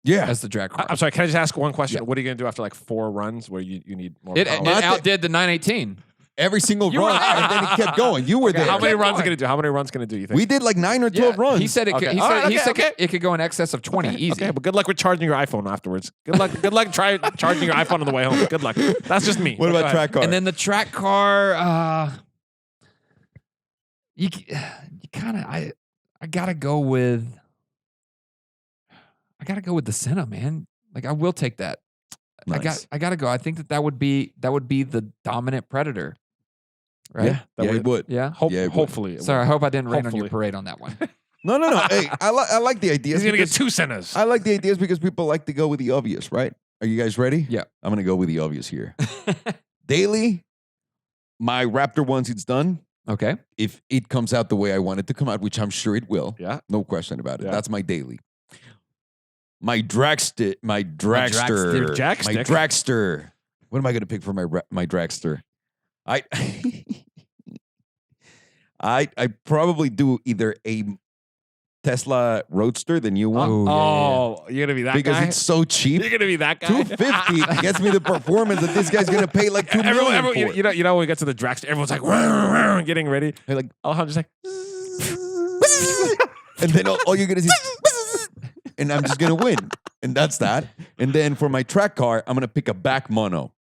Yeah. as the drag car. I'm sorry. Can I just ask one question? Yeah. What are you going to do after like 4 runs where you need more It power? outdid the 918. Every single You run, were- and then it kept going. You were there. How many Kept runs going. are going to do? How many runs can it do? You think? We did like 9 or 12 runs. He said it. Okay. He All said, right, he said okay. it could go in excess of 20 easy. Okay, but good luck with charging your iPhone afterwards. Good luck. Good luck charging your iPhone on the way home. Good luck. That's just me. What Go about ahead. track car? And then the track car, you kind of I gotta go with the Senna, man. Like I will take that. Nice. I gotta go. I think that would be the dominant predator, right? Yeah, That it would. Yeah. Yeah, it would. Hopefully. it Sorry, I will. hope I didn't rain on your Hopefully. parade on that one. No. Hey, I like the ideas. He's going to get because- 2 Sennas. I like the ideas because people like to go with the obvious, right? Are you guys ready? Yeah. I'm going to go with the obvious here. Daily, my Raptor once it's done, Okay. if it comes out the way I want it to come out, which I'm sure it will, Yeah. no question about it. Yeah. That's my daily. My dragster, my Your jack my stick. dragster. What am I going to pick for my dragster? I probably do either a Tesla Roadster, the new one, Ooh, yeah. You're going to be that because guy? it's so cheap. You're going to be that guy? 250 gets me the performance that this guy's gonna pay like $2 million for. you know, when we get to the dragster, everyone's like, "Rah, rah," getting ready. They're like, Alejandro's like, and then all you're gonna see, is, and I'm just gonna win, and that's that. And then for my track car, I'm gonna pick a back mono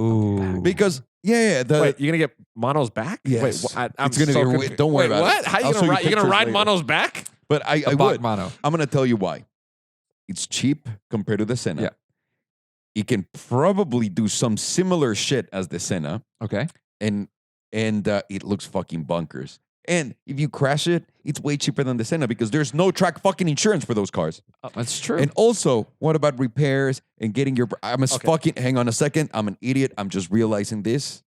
Ooh. because Yeah. Wait, you're gonna get Mono's back? Yes. Wait, I'm It's gonna so be. confused. Don't worry Wait, about what? it. How I'll you show gonna you ride? You're gonna pictures ride later. Mono's back? But I The Bach would. Mono. I'm gonna tell you why. It's cheap compared to the Senna. Yeah. It can probably do some similar shit as the Senna, Okay. and it looks fucking bunkers. And if you crash it, it's way cheaper than the Senna because there's no track fucking insurance for those cars. That's true. And also, what about repairs and getting your? I'm a fucking. Hang on a second. I'm an idiot. I'm just realizing this.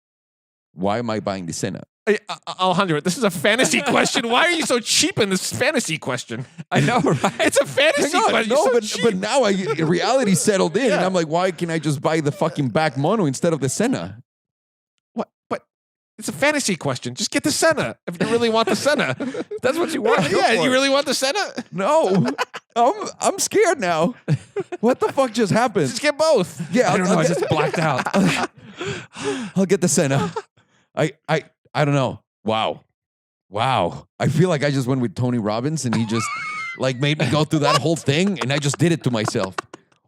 Why am I buying the Senna? Hey, Alejandro, this is a fantasy question. Why are you so cheap in this fantasy question? I know, right? It's a fantasy Hang on, question. no, You're so but cheap. now reality settled in, and Yeah. I'm like, why can I just buy the fucking back mono instead of the Senna? What? But it's a fantasy question. Just get the Senna if you really want the Senna. That's what you want. Go Yeah, for you it. really want the Senna? No, I'm scared now. What the fuck just happened? Just get both. Yeah, I don't know. I get, just blacked out. I'll get the Senna. I don't know. Wow. I feel like I just went with Tony Robbins and he just like made me go through that whole thing and I just did it to myself.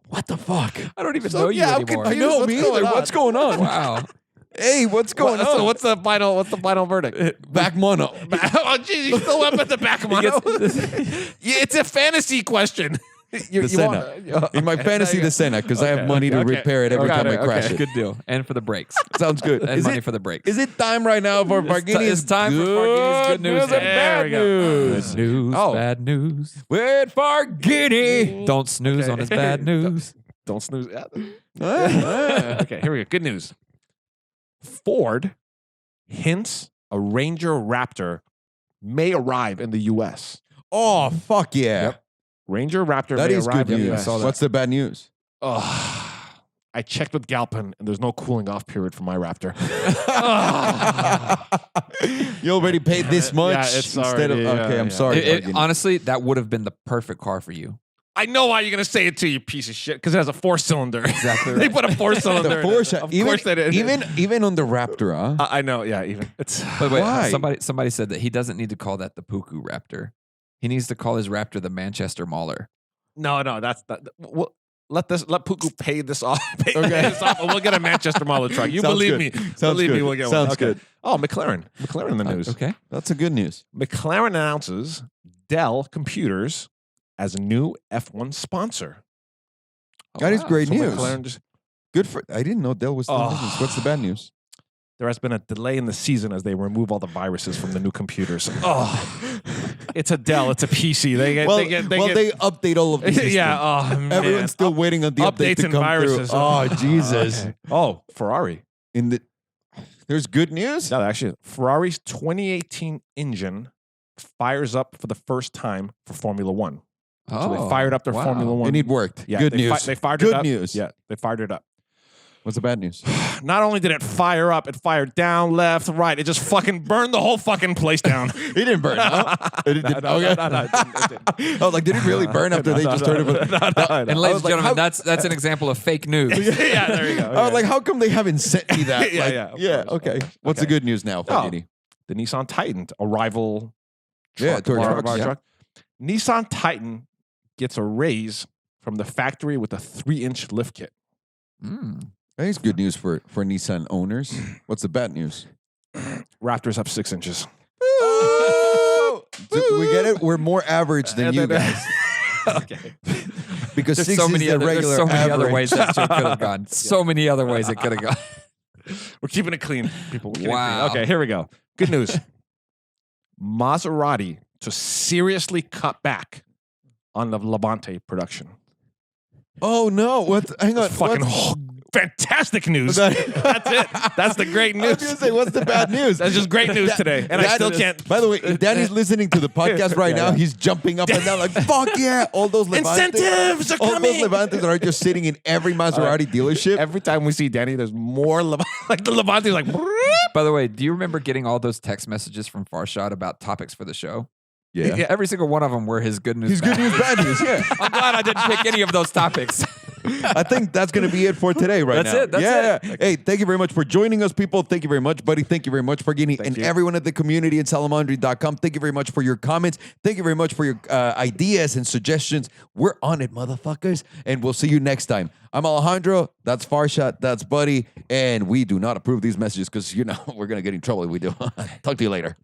What the fuck? I don't even know you I'm anymore. I know, me either. What's going on? Wow. Hey, what's going on? So what's the final verdict? Back mono. Oh, geez, you still went with the back mono. Yeah, it's a fantasy question. The Senna. In my fantasy, the Senna, because I have money to repair it every time I crash it. Good deal. And for the brakes. Sounds good. And money for the brakes. Is it time right now for Farghini's It's time for Farghini's good news. and There bad we go. news? Good news, Oh. bad news. With Farghini. Don't snooze on his bad news. Don't snooze. Ah. Okay, here we go. Good news. Ford hints a Ranger Raptor may arrive in the U.S. Oh, fuck yeah. Yep. Ranger Raptor That may is arrive good in the news. U.S. What's the bad news? I checked with Galpin, and there's no cooling off period for my Raptor. You already paid this much Yeah, it's instead already, of okay. I'm yeah. sorry. Farghini. Honestly, that would have been the perfect car for you. I know why you're going to say it to you, piece of shit, because it has a 4-cylinder. Exactly They right. put a 4-cylinder the in it. Porsche, Of course they did. even on the Raptor, huh? I know, yeah, even. It's But wait, Why? somebody said that he doesn't need to call that the Puku Raptor. He needs to call his Raptor the Manchester Mauler. No, that's not. Let Puku pay this off. Pay Okay. this off, and we'll get a Manchester Mauler truck. You Sounds believe good. me? Sounds believe me, good. we'll get Sounds one. Okay. good. Oh, McLaren in the news. Okay. That's a good news. McLaren announces Dell Computers as a new F1 sponsor. That is great So news. McLaren just, Good for. I didn't know Dell was still in business. What's the bad news? there has been a delay in the season as they remove all the viruses from the new computers. Oh, it's a Dell. It's a PC. They get. They update all of these. yeah. Oh man. Everyone's still waiting on the update updates to and come viruses. through. Oh Jesus! Okay. Oh, Ferrari. There's good news. No, actually, Ferrari's 2018 engine fires up for the first time for Formula One. So they fired up their Formula One. And it worked. Yeah, good they news. They fired it Good up. news. Yeah, they fired it up. What's the bad news? Not only did it fire up, it fired down, left, right. It just fucking burned the whole fucking place down. It didn't burn. Huh? It didn't. No, Okay. no, it didn't. I was like, did it really burn after they just started? And ladies and like, gentlemen, how- that's an example of fake news. Yeah, there you go. I was like, how come they haven't sent me that? Yeah, Like, yeah, of yeah. course, Okay. of course. What's the Okay. good news now, Farghini? The Nissan Titan, a rival Yeah, truck, to our of trucks, our yeah. truck. Nissan Titan gets a raise from the factory with a 3-inch lift kit. Mm. That is good news for Nissan owners. What's the bad news? Raptor's up 6 inches. Oh! We get it. We're more average than you guys Okay. because There's 6 so is many, the other, regular there's so many average. other ways that shit could have gone. So many other ways it could have gone. We're keeping it clean, people. We're keeping it Wow. clean. Okay, here we go. Good news. Maserati to seriously cut back on the Levante production. Oh no! What? Hang on. That's fucking What's- fantastic news. That's it. That's the great I was news. gonna say, what's the bad news? That's just great news today, and I That still is- can't. By the way, if Danny's listening to the podcast right Yeah, now, yeah. he's jumping up and down like, "Fuck yeah!" All those Levantes, Incentives are all coming. those Levantes that are just sitting in every Maserati dealership. Every time we see Danny, there's more like the Levante's like. By the way, do you remember getting all those text messages from Farshad about topics for the show? Yeah. Every single one of them were his good news. He's good bad news, bad news. Yeah. I'm glad I didn't pick any of those topics. I think that's going to be it for today right That's now. it. That's it. Hey, thank you very much for joining us, people. Thank you very much, buddy. Thank you very much, Farghini, and you. everyone at the community at Salomondrin.com. Thank you very much for your comments. Thank you very much for your ideas and suggestions. We're on it, motherfuckers. And we'll see you next time. I'm Alejandro. That's Farshad. That's Buddy. And we do not approve these messages because, we're going to get in trouble if we do. Talk to you later.